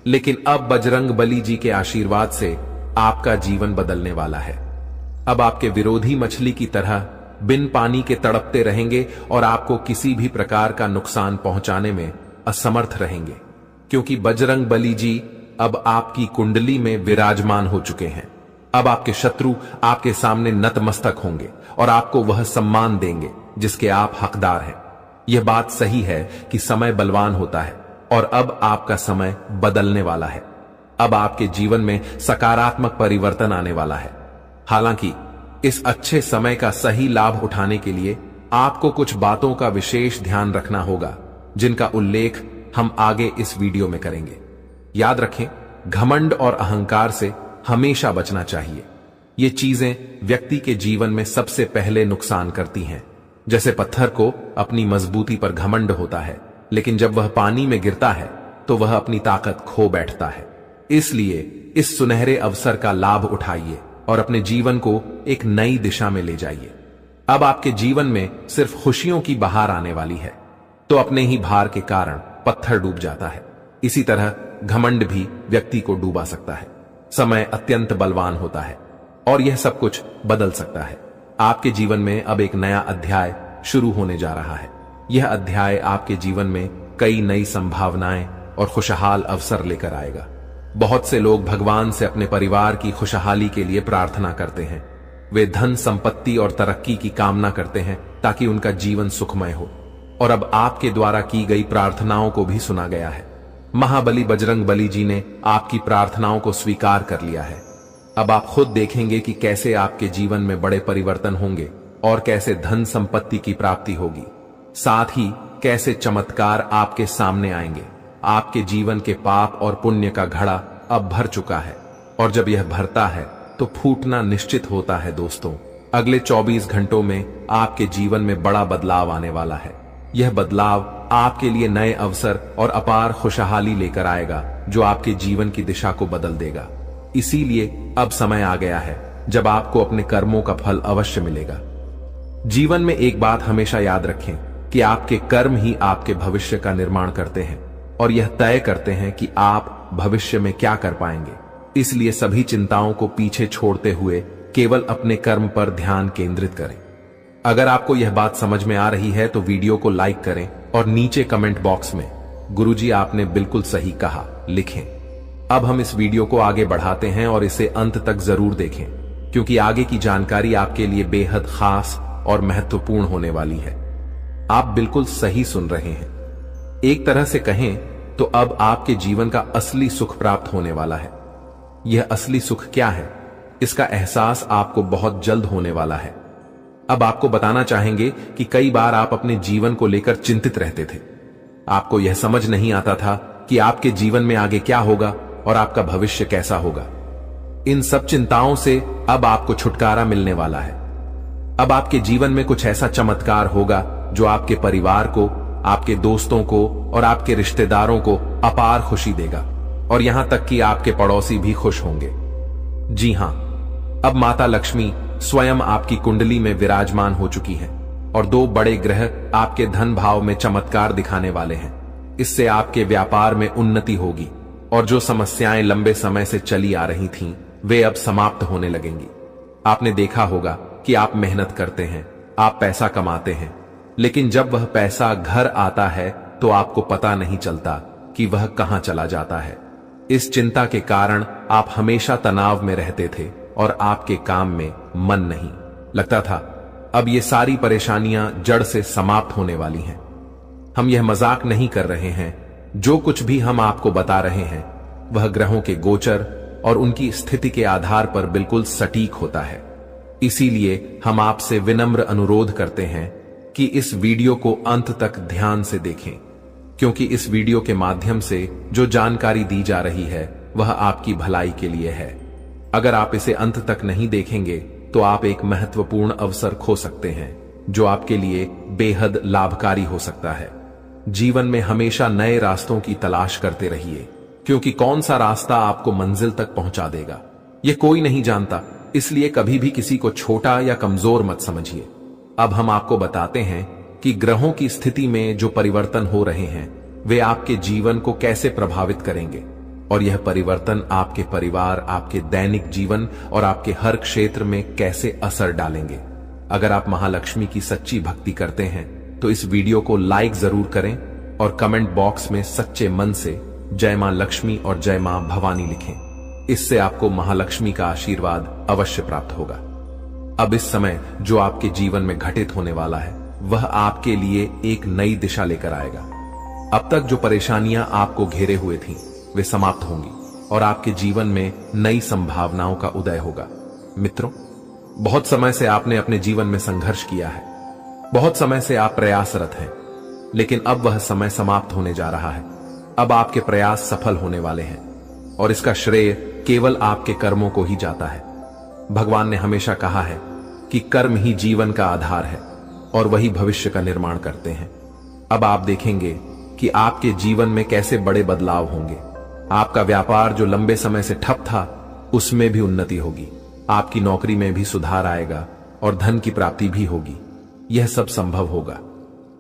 लेकिन अब बजरंग बली जी के आशीर्वाद से आपका जीवन बदलने वाला है। अब आपके विरोधी मछली की तरह बिन पानी के तड़पते रहेंगे और आपको किसी भी प्रकार का नुकसान पहुंचाने में असमर्थ रहेंगे, क्योंकि बजरंग बली जी अब आपकी कुंडली में विराजमान हो चुके हैं। अब आपके शत्रु आपके सामने नतमस्तक होंगे और आपको वह सम्मान देंगे जिसके आप हकदार हैं। यह बात सही है कि समय बलवान होता है और अब आपका समय बदलने वाला है। अब आपके जीवन में सकारात्मक परिवर्तन आने वाला है। हालांकि इस अच्छे समय का सही लाभ उठाने के लिए आपको कुछ बातों का विशेष ध्यान रखना होगा, जिनका उल्लेख हम आगे इस वीडियो में करेंगे। याद रखें, घमंड और अहंकार से हमेशा बचना चाहिए। ये चीजें व्यक्ति के जीवन में सबसे पहले नुकसान करती हैं। जैसे पत्थर को अपनी मजबूती पर घमंड होता है, लेकिन जब वह पानी में गिरता है तो वह अपनी ताकत खो बैठता है। इसलिए इस सुनहरे अवसर का लाभ उठाइए और अपने जीवन को एक नई दिशा में ले जाइए। अब आपके जीवन में सिर्फ खुशियों की बहार आने वाली है, तो अपने ही भार के कारण पत्थर डूब जाता है। इसी तरह घमंड भी व्यक्ति को डूबा सकता है। समय अत्यंत बलवान होता है और यह सब कुछ बदल सकता है। आपके जीवन में अब एक नया अध्याय शुरू होने जा रहा है। यह अध्याय आपके जीवन में कई नई संभावनाएं और खुशहाल अवसर लेकर आएगा। बहुत से लोग भगवान से अपने परिवार की खुशहाली के लिए प्रार्थना करते हैं। वे धन, संपत्ति और तरक्की की कामना करते हैं ताकि उनका जीवन सुखमय हो। और अब आपके द्वारा की गई प्रार्थनाओं को भी सुना गया है। महाबली बजरंग बली जी ने आपकी प्रार्थनाओं को स्वीकार कर लिया है। अब आप खुद देखेंगे कि कैसे आपके जीवन में बड़े परिवर्तन होंगे और कैसे धन संपत्ति की प्राप्ति होगी। साथ ही कैसे चमत्कार आपके सामने आएंगे। आपके जीवन के पाप और पुण्य का घड़ा अब भर चुका है और जब यह भरता है तो फूटना निश्चित होता है। दोस्तों, अगले 24 घंटों में आपके जीवन में बड़ा बदलाव आने वाला है। यह बदलाव आपके लिए नए अवसर और अपार खुशहाली लेकर आएगा, जो आपके जीवन की दिशा को बदल देगा। इसीलिए अब समय आ गया है जब आपको अपने कर्मों का फल अवश्य मिलेगा। जीवन में एक बात हमेशा याद रखें कि आपके कर्म ही आपके भविष्य का निर्माण करते हैं और यह तय करते हैं कि आप भविष्य में क्या कर पाएंगे। इसलिए सभी चिंताओं को पीछे छोड़ते हुए केवल अपने कर्म पर ध्यान केंद्रित करें। अगर आपको यह बात समझ में आ रही है तो वीडियो को लाइक करें और नीचे कमेंट बॉक्स में गुरुजी आपने बिल्कुल सही कहा लिखें। अब हम इस वीडियो को आगे बढ़ाते हैं और इसे अंत तक जरूर देखें, क्योंकि आगे की जानकारी आपके लिए बेहद खास और महत्वपूर्ण होने वाली है। आप बिल्कुल सही सुन रहे हैं। एक तरह से कहें तो अब आपके जीवन का असली सुख प्राप्त होने वाला है। यह असली सुख क्या है, इसका एहसास आपको बहुत जल्द होने वाला है। अब आपको बताना चाहेंगे कि कई बार आप अपने जीवन को लेकर चिंतित रहते थे। आपको यह समझ नहीं आता था कि आपके जीवन में आगे क्या होगा और आपका भविष्य कैसा होगा। इन सब चिंताओं से अब आपको छुटकारा मिलने वाला है। अब आपके जीवन में कुछ ऐसा चमत्कार होगा जो आपके परिवार को, आपके दोस्तों को और आपके रिश्तेदारों को अपार खुशी देगा, और यहां तक कि आपके पड़ोसी भी खुश होंगे। जी हां, अब माता लक्ष्मी स्वयं आपकी कुंडली में विराजमान हो चुकी हैं और 2 बड़े ग्रह आपके धन भाव में चमत्कार दिखाने वाले हैं। इससे आपके व्यापार में उन्नति होगी और जो समस्याएं लंबे समय से चली आ रही थीं, वे अब समाप्त होने लगेंगी। आपने देखा होगा कि आप मेहनत करते हैं, आप पैसा कमाते हैं, लेकिन जब वह पैसा घर आता है तो आपको पता नहीं चलता कि वह कहां चला जाता है। इस चिंता के कारण आप हमेशा तनाव में रहते थे और आपके काम में मन नहीं लगता था। अब ये सारी परेशानियां जड़ से समाप्त होने वाली हैं। हम यह मजाक नहीं कर रहे हैं। जो कुछ भी हम आपको बता रहे हैं वह ग्रहों के गोचर और उनकी स्थिति के आधार पर बिल्कुल सटीक होता है। इसीलिए हम आपसे विनम्र अनुरोध करते हैं कि इस वीडियो को अंत तक ध्यान से देखें, क्योंकि इस वीडियो के माध्यम से जो जानकारी दी जा रही है वह आपकी भलाई के लिए है। अगर आप इसे अंत तक नहीं देखेंगे तो आप एक महत्वपूर्ण अवसर खो सकते हैं जो आपके लिए बेहद लाभकारी हो सकता है। जीवन में हमेशा नए रास्तों की तलाश करते रहिए, क्योंकि कौन सा रास्ता आपको मंजिल तक पहुंचा देगा यह कोई नहीं जानता। इसलिए कभी भी किसी को छोटा या कमजोर मत समझिए। अब हम आपको बताते हैं कि ग्रहों की स्थिति में जो परिवर्तन हो रहे हैं वे आपके जीवन को कैसे प्रभावित करेंगे, और यह परिवर्तन आपके परिवार, आपके दैनिक जीवन और आपके हर क्षेत्र में कैसे असर डालेंगे। अगर आप महालक्ष्मी की सच्ची भक्ति करते हैं तो इस वीडियो को लाइक जरूर करें और कमेंट बॉक्स में सच्चे मन से जय मां लक्ष्मी और जय मां भवानी लिखें। इससे आपको महालक्ष्मी का आशीर्वाद अवश्य प्राप्त होगा। अब इस समय जो आपके जीवन में घटित होने वाला है वह आपके लिए एक नई दिशा लेकर आएगा। अब तक जो परेशानियां आपको घेरे हुए थीं वे समाप्त होंगी और आपके जीवन में नई संभावनाओं का उदय होगा। मित्रों, बहुत समय से आपने अपने जीवन में संघर्ष किया है, बहुत समय से आप प्रयासरत हैं, लेकिन अब वह समय समाप्त होने जा रहा है। अब आपके प्रयास सफल होने वाले हैं और इसका श्रेय केवल आपके कर्मों को ही जाता है। भगवान ने हमेशा कहा है कि कर्म ही जीवन का आधार है और वही भविष्य का निर्माण करते हैं। अब आप देखेंगे कि आपके जीवन में कैसे बड़े बदलाव होंगे। आपका व्यापार जो लंबे समय से ठप था उसमें भी उन्नति होगी, आपकी नौकरी में भी सुधार आएगा और धन की प्राप्ति भी होगी। यह सब संभव होगा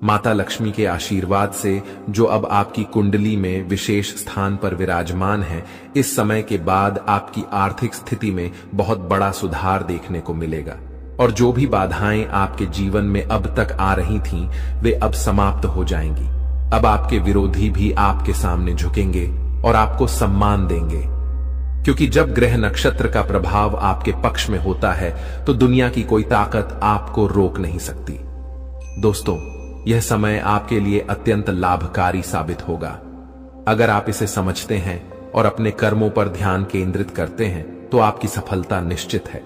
माता लक्ष्मी के आशीर्वाद से, जो अब आपकी कुंडली में विशेष स्थान पर विराजमान है। इस समय के बाद आपकी आर्थिक स्थिति में बहुत बड़ा सुधार देखने को मिलेगा और जो भी बाधाएं आपके जीवन में अब तक आ रही थीं, वे अब समाप्त हो जाएंगी। अब आपके विरोधी भी आपके सामने झुकेंगे और आपको सम्मान देंगे, क्योंकि जब ग्रह नक्षत्र का प्रभाव आपके पक्ष में होता है तो दुनिया की कोई ताकत आपको रोक नहीं सकती। दोस्तों, यह समय आपके लिए अत्यंत लाभकारी साबित होगा। अगर आप इसे समझते हैं और अपने कर्मों पर ध्यान केंद्रित करते हैं तो आपकी सफलता निश्चित है।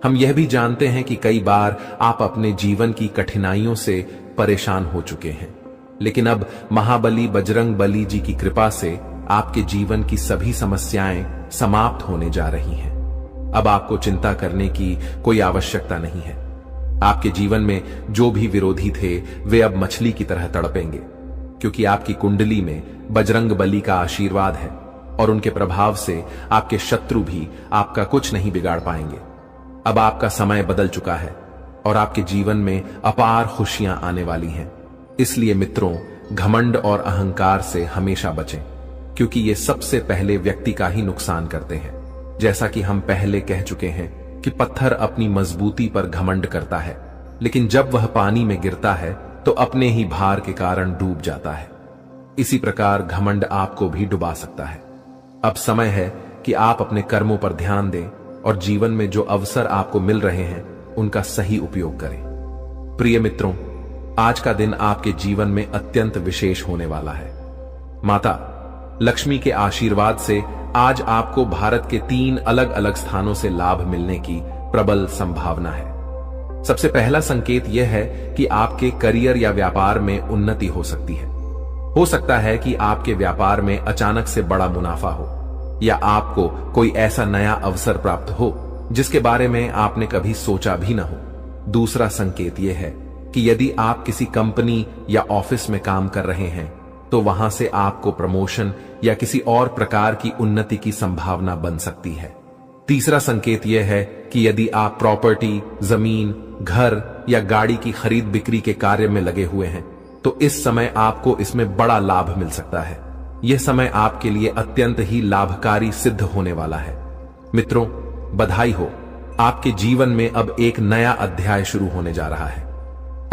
हम यह भी जानते हैं कि कई बार आप अपने जीवन की कठिनाइयों से परेशान हो चुके हैं, लेकिन अब महाबली बजरंग बली जी की कृपा से आपके जीवन की सभी समस्याएं समाप्त होने जा रही हैं। अब आपको चिंता करने की कोई आवश्यकता नहीं है। आपके जीवन में जो भी विरोधी थे वे अब मछली की तरह तड़पेंगे, क्योंकि आपकी कुंडली में बजरंग बली का आशीर्वाद है और उनके प्रभाव से आपके शत्रु भी आपका कुछ नहीं बिगाड़ पाएंगे। अब आपका समय बदल चुका है और आपके जीवन में अपार खुशियां आने वाली हैं। इसलिए मित्रों, घमंड और अहंकार से हमेशा बचें, क्योंकि ये सबसे पहले व्यक्ति का ही नुकसान करते हैं। जैसा कि हम पहले कह चुके हैं कि पत्थर अपनी मजबूती पर घमंड करता है, लेकिन जब वह पानी में गिरता है तो अपने ही भार के कारण डूब जाता है। इसी प्रकार घमंड आपको भी डुबा सकता है। अब समय है कि आप अपने कर्मों पर ध्यान दें और जीवन में जो अवसर आपको मिल रहे हैं उनका सही उपयोग करें। प्रिय मित्रों, आज का दिन आपके जीवन में अत्यंत विशेष होने वाला है। माता लक्ष्मी के आशीर्वाद से आज आपको भारत के 3 अलग अलग स्थानों से लाभ मिलने की प्रबल संभावना है। सबसे पहला संकेत यह है कि आपके करियर या व्यापार में उन्नति हो सकती है। हो सकता है कि आपके व्यापार में अचानक से बड़ा मुनाफा हो या आपको कोई ऐसा नया अवसर प्राप्त हो जिसके बारे में आपने कभी सोचा भी न हो। दूसरा संकेत यह है कि यदि आप किसी कंपनी या ऑफिस में काम कर रहे हैं तो वहां से आपको प्रमोशन या किसी और प्रकार की उन्नति की संभावना बन सकती है। तीसरा संकेत यह है कि यदि आप प्रॉपर्टी, जमीन, घर या गाड़ी की खरीद बिक्री के कार्य में लगे हुए हैं तो इस समय आपको इसमें बड़ा लाभ मिल सकता है। यह समय आपके लिए अत्यंत ही लाभकारी सिद्ध होने वाला है। मित्रों, बधाई हो, आपके जीवन में अब एक नया अध्याय शुरू होने जा रहा है।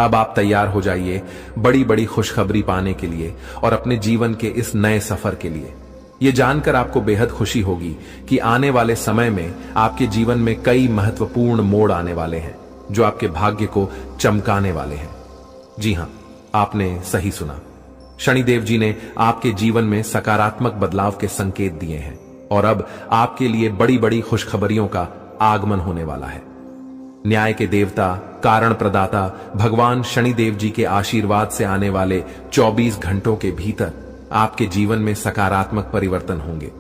अब आप तैयार हो जाइए बड़ी बड़ी खुशखबरी पाने के लिए और अपने जीवन के इस नए सफर के लिए। यह जानकर आपको बेहद खुशी होगी कि आने वाले समय में आपके जीवन में कई महत्वपूर्ण मोड़ आने वाले हैं जो आपके भाग्य को चमकाने वाले हैं। जी हां, आपने सही सुना। शनिदेव जी ने आपके जीवन में सकारात्मक बदलाव के संकेत दिए हैं और अब आपके लिए बड़ी बड़ी खुशखबरियों का आगमन होने वाला है। न्याय के देवता, कारण प्रदाता भगवान शनिदेव जी के आशीर्वाद से आने वाले 24 घंटों के भीतर आपके जीवन में सकारात्मक परिवर्तन होंगे।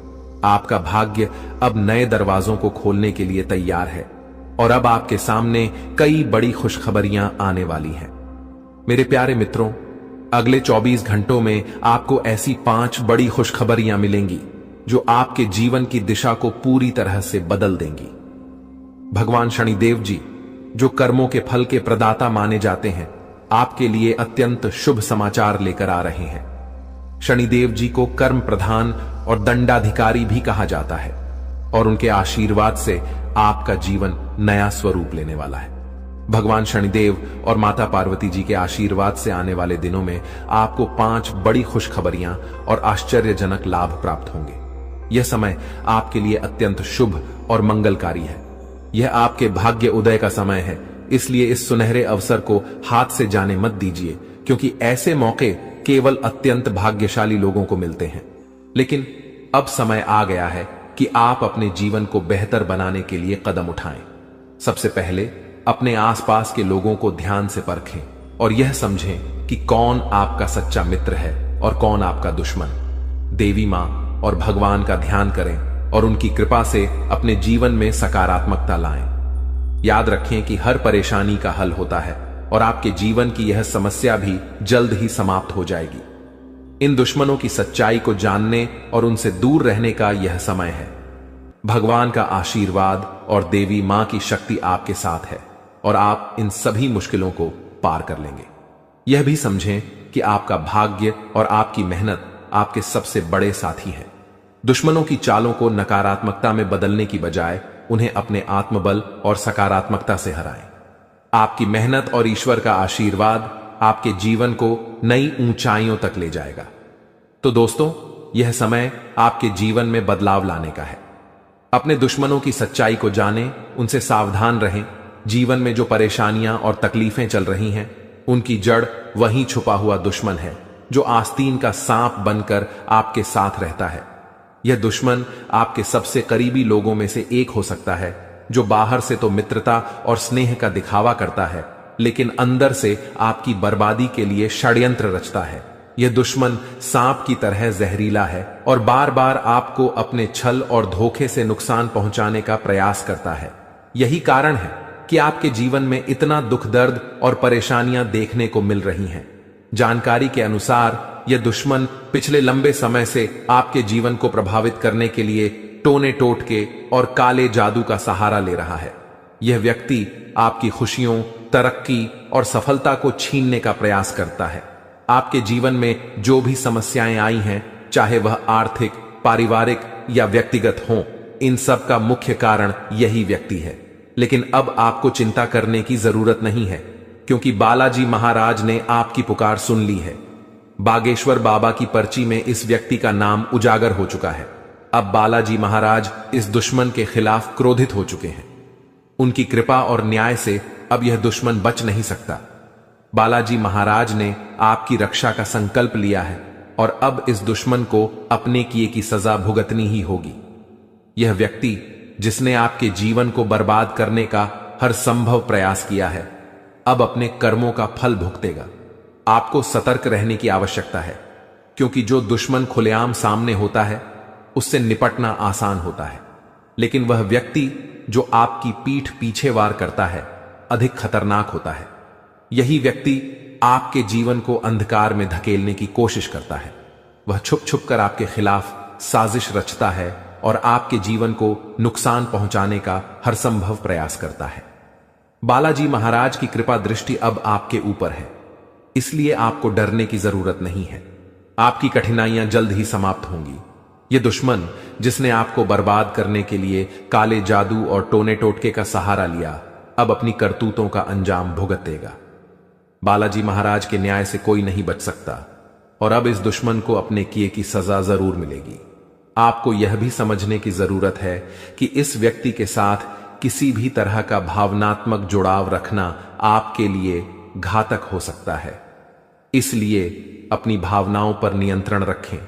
आपका भाग्य अब नए दरवाजों को खोलने के लिए तैयार है और अब आपके सामने कई बड़ी खुशखबरियां आने वाली हैं। मेरे प्यारे मित्रों, अगले 24 घंटों में आपको ऐसी 5 बड़ी खुशखबरियां मिलेंगी जो आपके जीवन की दिशा को पूरी तरह से बदल देंगी। भगवान शनिदेव जी, जो कर्मों के फल के प्रदाता माने जाते हैं, आपके लिए अत्यंत शुभ समाचार लेकर आ रहे हैं। शनिदेव जी को कर्म प्रधान और दंडाधिकारी भी कहा जाता है और उनके आशीर्वाद से आपका जीवन नया स्वरूप लेने वाला है। भगवान शनिदेव और माता पार्वती जी के आशीर्वाद से आने वाले दिनों में आपको 5 बड़ी खुशखबरियां और आश्चर्यजनक लाभ प्राप्त होंगे। यह समय आपके लिए अत्यंत शुभ और मंगलकारी है। यह आपके भाग्य उदय का समय है, इसलिए इस सुनहरे अवसर को हाथ से जाने मत दीजिए, क्योंकि ऐसे मौके केवल अत्यंत भाग्यशाली लोगों को मिलते हैं। लेकिन अब समय आ गया है कि आप अपने जीवन को बेहतर बनाने के लिए कदम उठाएं। सबसे पहले अपने आसपास के लोगों को ध्यान से परखें और यह समझें कि कौन आपका सच्चा मित्र है और कौन आपका दुश्मन। देवी मां और भगवान का ध्यान करें और उनकी कृपा से अपने जीवन में सकारात्मकता लाएं। याद रखें कि हर परेशानी का हल होता है और आपके जीवन की यह समस्या भी जल्द ही समाप्त हो जाएगी। इन दुश्मनों की सच्चाई को जानने और उनसे दूर रहने का यह समय है। भगवान का आशीर्वाद और देवी मां की शक्ति आपके साथ है और आप इन सभी मुश्किलों को पार कर लेंगे। यह भी समझें कि आपका भाग्य और आपकी मेहनत आपके सबसे बड़े साथी हैं। दुश्मनों की चालों को नकारात्मकता में बदलने की बजाय उन्हें अपने आत्मबल और सकारात्मकता से हराएं। आपकी मेहनत और ईश्वर का आशीर्वाद आपके जीवन को नई ऊंचाइयों तक ले जाएगा। तो दोस्तों, यह समय आपके जीवन में बदलाव लाने का है। अपने दुश्मनों की सच्चाई को जानें, उनसे सावधान रहें। जीवन में जो परेशानियां और तकलीफें चल रही हैं, उनकी जड़ वहीं छुपा हुआ दुश्मन है जो आस्तीन का सांप बनकर आपके साथ रहता है। यह दुश्मन आपके सबसे करीबी लोगों में से एक हो सकता है, जो बाहर से तो मित्रता और स्नेह का दिखावा करता है, लेकिन अंदर से आपकी बर्बादी के लिए षड्यंत्र रचता है। यह दुश्मन सांप की तरह जहरीला है और बार बार आपको अपने छल और धोखे से नुकसान पहुंचाने का प्रयास करता है। यही कारण है कि आपके जीवन में इतना दुख दर्द और परेशानियां देखने को मिल रही हैं। जानकारी के अनुसार यह दुश्मन पिछले लंबे समय से आपके जीवन को प्रभावित करने के लिए टोने टोटके और काले जादू का सहारा ले रहा है। यह व्यक्ति आपकी खुशियों, तरक्की और सफलता को छीनने का प्रयास करता है। आपके जीवन में जो भी समस्याएं आई हैं, चाहे वह आर्थिक, पारिवारिक या व्यक्तिगत हों, इन सब का मुख्य कारण यही व्यक्ति है। लेकिन अब आपको चिंता करने की जरूरत नहीं है, क्योंकि बालाजी महाराज ने आपकी पुकार सुन ली है। बागेश्वर बाबा की पर्ची में इस व्यक्ति का नाम उजागर हो चुका है। अब बालाजी महाराज इस दुश्मन के खिलाफ क्रोधित हो चुके हैं। उनकी कृपा और न्याय से अब यह दुश्मन बच नहीं सकता। बालाजी महाराज ने आपकी रक्षा का संकल्प लिया है और अब इस दुश्मन को अपने किए की सजा भुगतनी ही होगी। यह व्यक्ति जिसने आपके जीवन को बर्बाद करने का हर संभव प्रयास किया है, अब अपने कर्मों का फल भुगतेगा। आपको सतर्क रहने की आवश्यकता है, क्योंकि जो दुश्मन खुलेआम सामने होता है उससे निपटना आसान होता है, लेकिन वह व्यक्ति जो आपकी पीठ पीछे वार करता है अधिक खतरनाक होता है। यही व्यक्ति आपके जीवन को अंधकार में धकेलने की कोशिश करता है। वह छुप छुप कर आपके खिलाफ साजिश रचता है और आपके जीवन को नुकसान पहुंचाने का हर संभव प्रयास करता है। बालाजी महाराज की कृपा दृष्टि अब आपके ऊपर है, इसलिए आपको डरने की जरूरत नहीं है। आपकी कठिनाइयां जल्द ही समाप्त होंगी। यह दुश्मन जिसने आपको बर्बाद करने के लिए काले जादू और टोने टोटके का सहारा लिया, अब अपनी करतूतों का अंजाम भुगतेगा। बालाजी महाराज के न्याय से कोई नहीं बच सकता और अब इस दुश्मन को अपने किए की सजा जरूर मिलेगी। आपको यह भी समझने की जरूरत है कि इस व्यक्ति के साथ किसी भी तरह का भावनात्मक जुड़ाव रखना आपके लिए घातक हो सकता है। इसलिए अपनी भावनाओं पर नियंत्रण रखें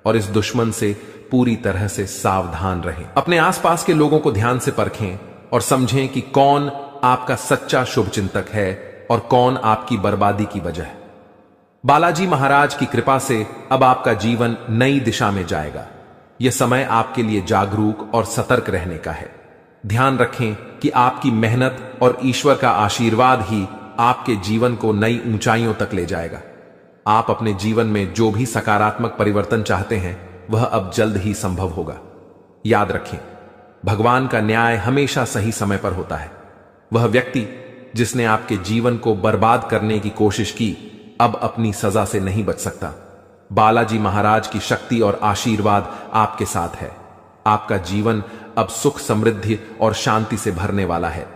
और इस दुश्मन से पूरी तरह से सावधान रहें। अपने आसपास के लोगों को ध्यान से परखें और समझें कि कौन आपका सच्चा शुभचिंतक है और कौन आपकी बर्बादी की वजह है। बालाजी महाराज की कृपा से अब आपका जीवन नई दिशा में जाएगा। यह समय आपके लिए जागरूक और सतर्क रहने का है। ध्यान रखें कि आपकी मेहनत और ईश्वर का आशीर्वाद ही आपके जीवन को नई ऊंचाइयों तक ले जाएगा। आप अपने जीवन में जो भी सकारात्मक परिवर्तन चाहते हैं वह अब जल्द ही संभव होगा। याद रखें, भगवान का न्याय हमेशा सही समय पर होता है। वह व्यक्ति जिसने आपके जीवन को बर्बाद करने की कोशिश की, अब अपनी सजा से नहीं बच सकता। बालाजी महाराज की शक्ति और आशीर्वाद आपके साथ है। आपका जीवन अब सुख, समृद्धि और शांति से भरने वाला है।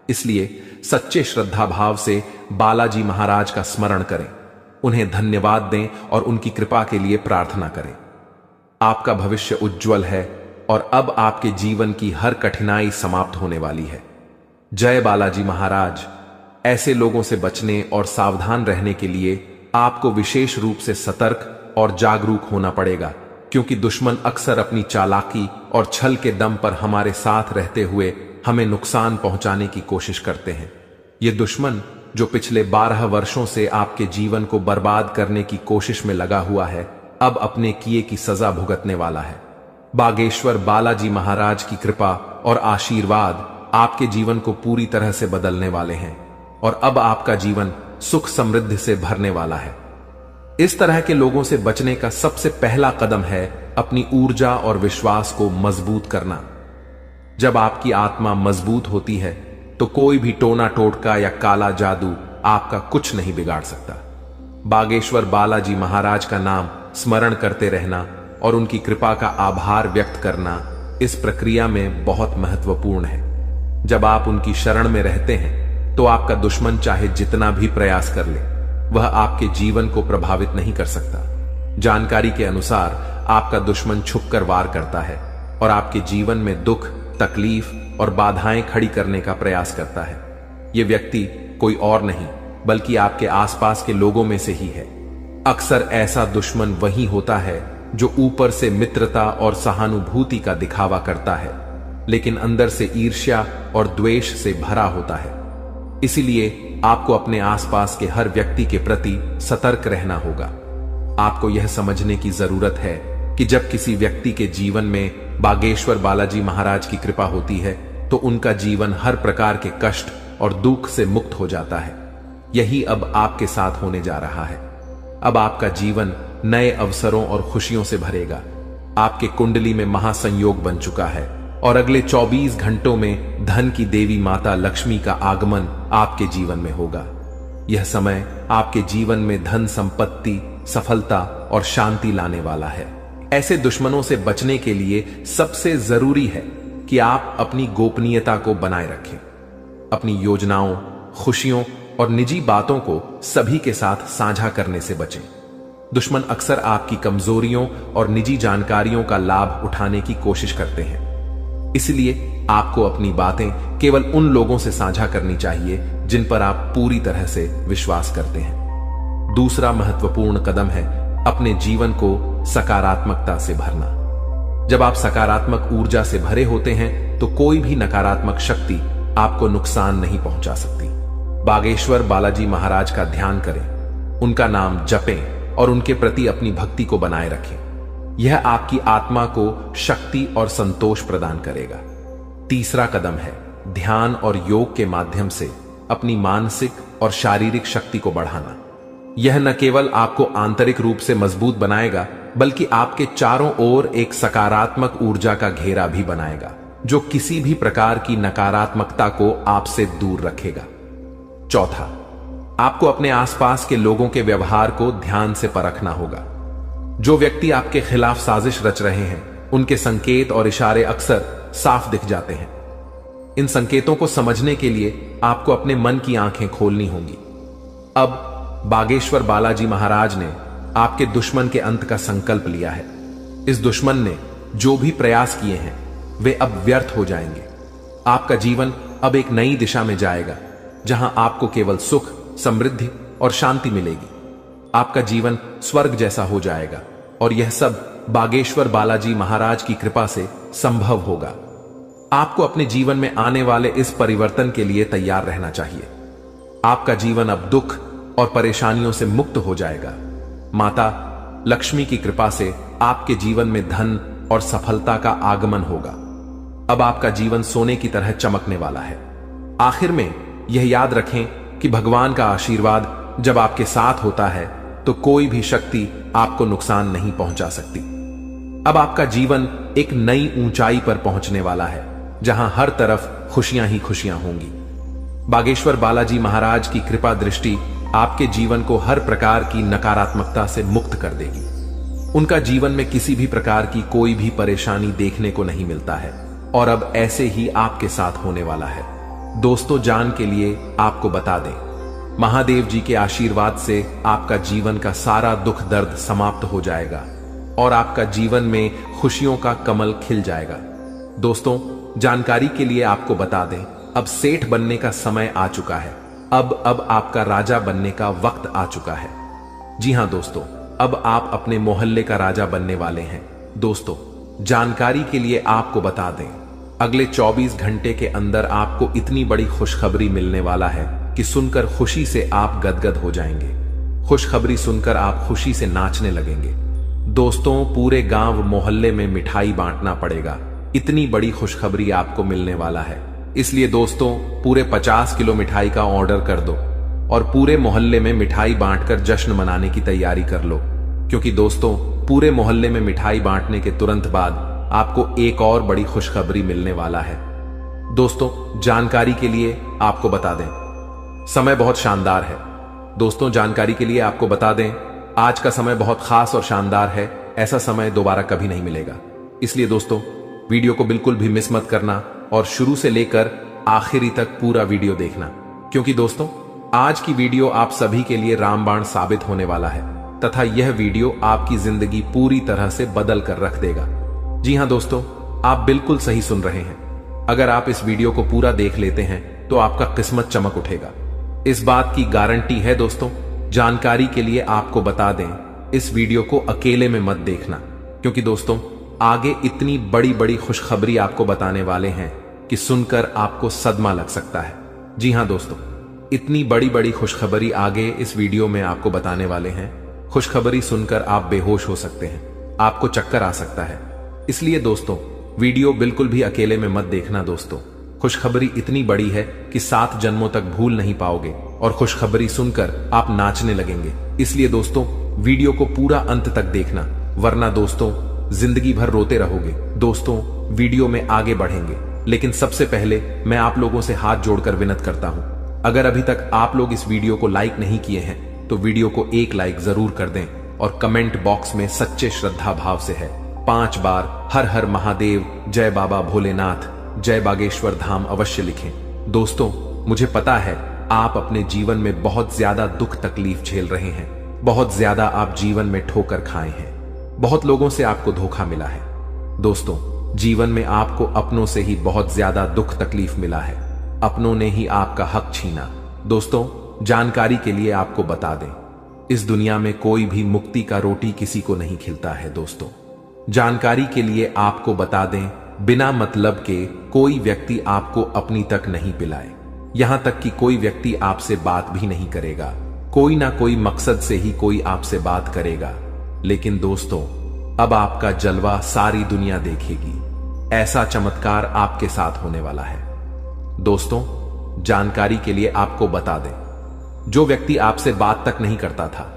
इसलिए सच्चे श्रद्धा भाव से बालाजी महाराज का स्मरण करें, उन्हें धन्यवाद दें और उनकी कृपा के लिए प्रार्थना करें। आपका भविष्य उज्जवल है और अब आपके जीवन की हर कठिनाई समाप्त होने वाली है। जय बालाजी महाराज। ऐसे लोगों से बचने और सावधान रहने के लिए आपको विशेष रूप से सतर्क और जागरूक होना पड़ेगा, क्योंकि दुश्मन अक्सर अपनी चालाकी और छल के दम पर हमारे साथ रहते हुए हमें नुकसान पहुंचाने की कोशिश करते हैं। ये दुश्मन जो पिछले 12 वर्षों से आपके जीवन को बर्बाद करने की कोशिश में लगा हुआ है, अब अपने किए की सजा भुगतने वाला है। बागेश्वर बालाजी महाराज की कृपा और आशीर्वाद आपके जीवन को पूरी तरह से बदलने वाले हैं और अब आपका जीवन सुख समृद्धि से भरने वाला है। इस तरह के लोगों से बचने का सबसे पहला कदम है अपनी ऊर्जा और विश्वास को मजबूत करना। जब आपकी आत्मा मजबूत होती है तो कोई भी टोना टोटका या काला जादू आपका कुछ नहीं बिगाड़ सकता। बागेश्वर बालाजी महाराज का नाम स्मरण करते रहना और उनकी कृपा का आभार व्यक्त करना इस प्रक्रिया में बहुत महत्वपूर्ण है। जब आप उनकी शरण में रहते हैं तो आपका दुश्मन चाहे जितना भी प्रयास कर ले, वह आपके जीवन को प्रभावित नहीं कर सकता। जानकारी के अनुसार आपका दुश्मन छुपकर वार करता है और आपके जीवन में दुख, तकलीफ और बाधाएं खड़ी करने का प्रयास करता है। यह व्यक्ति कोई और नहीं बल्कि आपके आसपास के लोगों में से ही है। अक्सर ऐसा दुश्मन वही होता है जो ऊपर से मित्रता और सहानुभूति का दिखावा करता है, लेकिन अंदर से ईर्ष्या और द्वेष से भरा होता है। इसीलिए आपको अपने आसपास के हर व्यक्ति के प्रति सतर्क रहना होगा। आपको यह समझने की जरूरत है कि जब किसी व्यक्ति के जीवन में बागेश्वर बालाजी महाराज की कृपा होती है तो उनका जीवन हर प्रकार के कष्ट और दुख से मुक्त हो जाता है। यही अब आपके साथ होने जा रहा है। अब आपका जीवन नए अवसरों और खुशियों से भरेगा। आपके कुंडली में महासंयोग बन चुका है और अगले 24 घंटों में धन की देवी माता लक्ष्मी का आगमन आपके जीवन में होगा। यह समय आपके जीवन में धन, संपत्ति, सफलता और शांति लाने वाला है। ऐसे दुश्मनों से बचने के लिए सबसे जरूरी है कि आप अपनी गोपनीयता को बनाए रखें। अपनी योजनाओं, खुशियों और निजी बातों को सभी के साथ साझा करने से बचें। दुश्मन अक्सर आपकी कमजोरियों और निजी जानकारियों का लाभ उठाने की कोशिश करते हैं। इसलिए आपको अपनी बातें केवल उन लोगों से साझा करनी चाहिए जिन पर आप पूरी तरह से विश्वास करते हैं। दूसरा महत्वपूर्ण कदम है अपने जीवन को सकारात्मकता से भरना। जब आप सकारात्मक ऊर्जा से भरे होते हैं तो कोई भी नकारात्मक शक्ति आपको नुकसान नहीं पहुंचा सकती। बागेश्वर बालाजी महाराज का ध्यान करें, उनका नाम जपें और उनके प्रति अपनी भक्ति को बनाए रखें। यह आपकी आत्मा को शक्ति और संतोष प्रदान करेगा। तीसरा कदम है ध्यान और योग के माध्यम से अपनी मानसिक और शारीरिक शक्ति को बढ़ाना। यह न केवल आपको आंतरिक रूप से मजबूत बनाएगा बल्कि आपके चारों ओर एक सकारात्मक ऊर्जा का घेरा भी बनाएगा जो किसी भी प्रकार की नकारात्मकता को आपसे दूर रखेगा। चौथा, आपको अपने आसपास के लोगों के व्यवहार को ध्यान से परखना होगा। जो व्यक्ति आपके खिलाफ साजिश रच रहे हैं उनके संकेत और इशारे अक्सर साफ दिख जाते हैं। इन संकेतों को समझने के लिए आपको अपने मन की आंखें खोलनी होंगी। अब बागेश्वर बालाजी महाराज ने आपके दुश्मन के अंत का संकल्प लिया है। इस दुश्मन ने जो भी प्रयास किए हैं वे अब व्यर्थ हो जाएंगे। आपका जीवन अब एक नई दिशा में जाएगा जहां आपको केवल सुख, समृद्धि और शांति मिलेगी। आपका जीवन स्वर्ग जैसा हो जाएगा और यह सब बागेश्वर बालाजी महाराज की कृपा से संभव होगा। आपको अपने जीवन में आने वाले इस परिवर्तन के लिए तैयार रहना चाहिए। आपका जीवन अब दुख और परेशानियों से मुक्त हो जाएगा। माता लक्ष्मी की कृपा से आपके जीवन में धन और सफलता का आगमन होगा। अब आपका जीवन सोने की तरह चमकने वाला है। आखिर में यह याद रखें कि भगवान का आशीर्वाद जब आपके साथ होता है तो कोई भी शक्ति आपको नुकसान नहीं पहुंचा सकती। अब आपका जीवन एक नई ऊंचाई पर पहुंचने वाला है जहां हर तरफ खुशियां ही खुशियां होंगी। बागेश्वर बालाजी महाराज की कृपा दृष्टि आपके जीवन को हर प्रकार की नकारात्मकता से मुक्त कर देगी। उनका जीवन में किसी भी प्रकार की कोई भी परेशानी देखने को नहीं मिलता है और अब ऐसे ही आपके साथ होने वाला है। दोस्तों, जान के लिए आपको बता दें, महादेव जी के आशीर्वाद से आपका जीवन का सारा दुख दर्द समाप्त हो जाएगा और आपका जीवन में खुशियों का कमल खिल जाएगा। दोस्तों, जानकारी के लिए आपको बता दें, अब सेठ बनने का समय आ चुका है। अब आपका राजा बनने का वक्त आ चुका है। जी हां दोस्तों, अब आप अपने मोहल्ले का राजा बनने वाले हैं। दोस्तों, जानकारी के लिए आपको बता दें, अगले 24 घंटे के अंदर आपको इतनी बड़ी खुशखबरी मिलने वाला है कि सुनकर खुशी से आप गदगद हो जाएंगे। खुशखबरी सुनकर आप खुशी से नाचने लगेंगे। दोस्तों, पूरे गांव मोहल्ले में मिठाई बांटना पड़ेगा। इतनी बड़ी खुशखबरी आपको मिलने वाला है। इसलिए दोस्तों, पूरे 50 किलो मिठाई का ऑर्डर कर दो और पूरे मोहल्ले में मिठाई बांटकर जश्न मनाने की तैयारी कर लो, क्योंकि दोस्तों, पूरे मोहल्ले में मिठाई बांटने के तुरंत बाद आपको एक और बड़ी खुशखबरी मिलने वाला है। दोस्तों, जानकारी के लिए आपको बता दें, समय बहुत शानदार है। दोस्तों, जानकारी के लिए आपको बता दें, आज का समय बहुत खास और शानदार है। ऐसा समय दोबारा कभी नहीं मिलेगा। इसलिए दोस्तों, वीडियो को बिल्कुल भी मिस मत करना और शुरू से लेकर आखिरी तक पूरा वीडियो देखना, क्योंकि दोस्तों, आज की वीडियो आप सभी के लिए रामबाण साबित होने वाला है तथा यह वीडियो आपकी जिंदगी पूरी तरह से बदल कर रख देगा। जी हां दोस्तों, आप बिल्कुल सही सुन रहे हैं। अगर आप इस वीडियो को पूरा देख लेते हैं तो आपका किस्मत चमक उठेगा। इस बात की गारंटी है। दोस्तों, जानकारी के लिए आपको बता दें, इस वीडियो को अकेले में मत देखना, क्योंकि दोस्तों, आगे इतनी बड़ी बड़ी खुशखबरी आपको बताने वाले हैं कि सुनकर आपको सदमा लग सकता है। जी हां दोस्तों, इतनी बड़ी बड़ी खुशखबरी आगे इस वीडियो में आपको बताने वाले हैं। खुशखबरी सुनकर आप बेहोश हो सकते हैं, आपको चक्कर आ सकता है। इसलिए दोस्तों, वीडियो बिल्कुल भी अकेले में मत देखना। दोस्तों, खुशखबरी इतनी बड़ी है कि 7 जन्मों तक भूल नहीं पाओगे और खुशखबरी सुनकर आप नाचने लगेंगे। इसलिए दोस्तों, वीडियो को पूरा अंत तक देखना, वरना दोस्तों जिंदगी भर रोते रहोगे। दोस्तों, वीडियो में आगे बढ़ेंगे, लेकिन सबसे पहले मैं आप लोगों से हाथ जोड़कर विनती करता हूं, अगर अभी तक आप लोग इस वीडियो को लाइक नहीं किए हैं तो वीडियो को एक लाइक जरूर कर दें और कमेंट बॉक्स में सच्चे श्रद्धा भाव से है 5 बार हर हर महादेव, जय बाबा भोलेनाथ, जय बागेश्वर धाम अवश्य लिखें। दोस्तों, मुझे पता है आप अपने जीवन में बहुत ज्यादा दुख तकलीफ झेल रहे हैं, बहुत ज्यादा आप जीवन में ठोकर खाए हैं, बहुत लोगों से आपको धोखा मिला है। दोस्तों, जीवन में आपको अपनों से ही बहुत ज्यादा दुख तकलीफ मिला है, अपनों ने ही आपका हक छीना। दोस्तों, जानकारी के लिए आपको बता दें, इस दुनिया में कोई भी मुक्ति का रोटी किसी को नहीं खिलता है। दोस्तों, जानकारी के लिए आपको बता दें, बिना मतलब के कोई व्यक्ति आपको अपनी तक नहीं पिलाए, यहां तक कि कोई व्यक्ति आपसे बात भी नहीं करेगा। कोई ना कोई मकसद से ही कोई आपसे बात करेगा, लेकिन दोस्तों, अब आपका जलवा सारी दुनिया देखेगी। ऐसा चमत्कार आपके साथ होने वाला है। दोस्तों, जानकारी के लिए आपको बता दें, जो व्यक्ति आपसे बात तक नहीं करता था,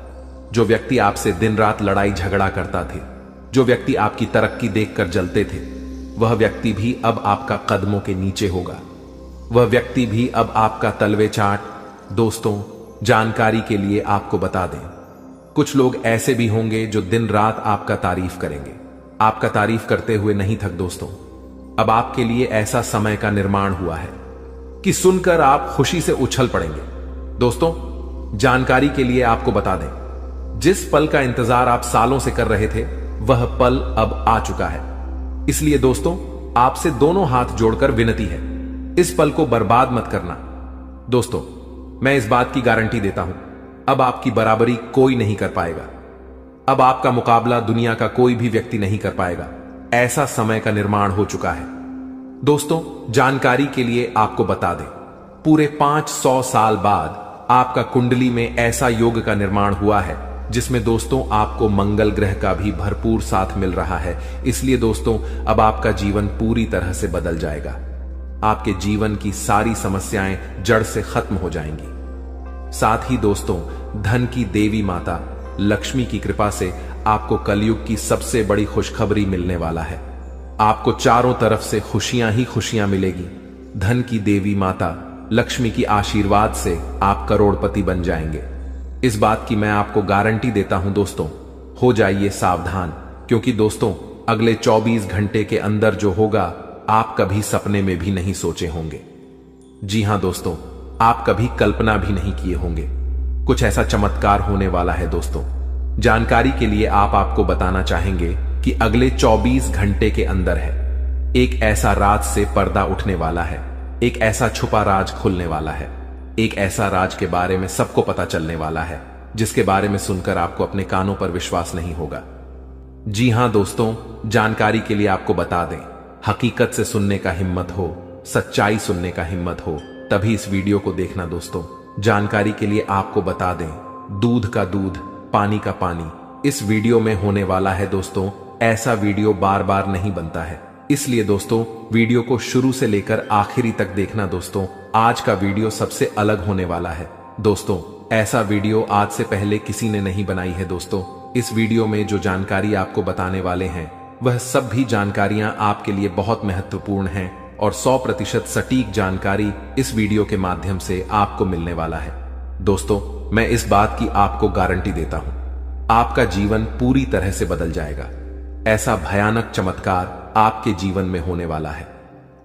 जो व्यक्ति आपसे दिन रात लड़ाई झगड़ा करता थे, जो व्यक्ति आपकी तरक्की देखकर जलते थे, वह व्यक्ति भी अब आपका कदमों के नीचे होगा। वह व्यक्ति भी अब आपका तलवे चाट। दोस्तों, जानकारी के लिए आपको बता दें, कुछ लोग ऐसे भी होंगे जो दिन रात आपका तारीफ करेंगे, आपका तारीफ करते हुए नहीं थक। दोस्तों, अब आपके लिए ऐसा समय का निर्माण हुआ है कि सुनकर आप खुशी से उछल पड़ेंगे। दोस्तों, जानकारी के लिए आपको बता दें, जिस पल का इंतजार आप सालों से कर रहे थे, वह पल अब आ चुका है। इसलिए दोस्तों, आपसे दोनों हाथ जोड़कर विनती है, इस पल को बर्बाद मत करना। दोस्तों, मैं इस बात की गारंटी देता हूं, अब आपकी बराबरी कोई नहीं कर पाएगा। अब आपका मुकाबला दुनिया का कोई भी व्यक्ति नहीं कर पाएगा। ऐसा समय का निर्माण हो चुका है। दोस्तों, जानकारी के लिए आपको बता दें, पूरे 500 साल बाद आपका कुंडली में ऐसा योग का निर्माण हुआ है, जिसमें दोस्तों आपको मंगल ग्रह का भी भरपूर साथ मिल रहा है। इसलिए दोस्तों, अब आपका जीवन पूरी तरह से बदल जाएगा। आपके जीवन की सारी समस्याएं जड़ से खत्म हो जाएंगी। साथ ही दोस्तों, धन की देवी माता लक्ष्मी की कृपा से आपको कलयुग की सबसे बड़ी खुशखबरी मिलने वाला है। आपको चारों तरफ से खुशियां ही खुशियां मिलेगी। धन की देवी माता लक्ष्मी की आशीर्वाद से आप करोड़पति बन जाएंगे। इस बात की मैं आपको गारंटी देता हूं। दोस्तों, हो जाइए सावधान, क्योंकि दोस्तों, अगले 24 घंटे के अंदर जो होगा, आप कभी सपने में भी नहीं सोचे होंगे। जी हां दोस्तों, आप कभी कल्पना भी नहीं किए होंगे। कुछ ऐसा चमत्कार होने वाला है। दोस्तों, जानकारी के लिए आपको बताना चाहेंगे कि अगले 24 घंटे के अंदर है, एक ऐसा राज से पर्दा उठने वाला है, एक ऐसा छुपा राज खुलने वाला है, एक ऐसा राज के बारे में सबको पता चलने वाला है, जिसके बारे में सुनकर आपको अपने कानों पर विश्वास नहीं होगा। जी हां दोस्तों, जानकारी के लिए आपको बता दें, हकीकत से सुनने का हिम्मत हो, सच्चाई सुनने का हिम्मत हो, तभी इस वीडियो को देखना। दोस्तों, जानकारी के लिए आपको बता दें, दूध का दूध, पानी का पानी इस वीडियो में होने वाला है। दोस्तों, ऐसा वीडियो बार बार नहीं बनता है, इसलिए दोस्तों, वीडियो को शुरू से लेकर आखिरी तक देखना। दोस्तों, आज का वीडियो सबसे अलग होने वाला है। दोस्तों, ऐसा वीडियो आज से पहले किसी ने नहीं बनाई है। दोस्तों, इस वीडियो में जो जानकारी आपको बताने वाले हैं, वह सब भी जानकारियां आपके लिए बहुत महत्वपूर्ण हैं और 100% सटीक जानकारी इस वीडियो के माध्यम से आपको मिलने वाला है। दोस्तों, मैं इस बात की आपको गारंटी देता हूं, आपका जीवन पूरी तरह से बदल जाएगा। ऐसा भयानक चमत्कार आपके जीवन में होने वाला है।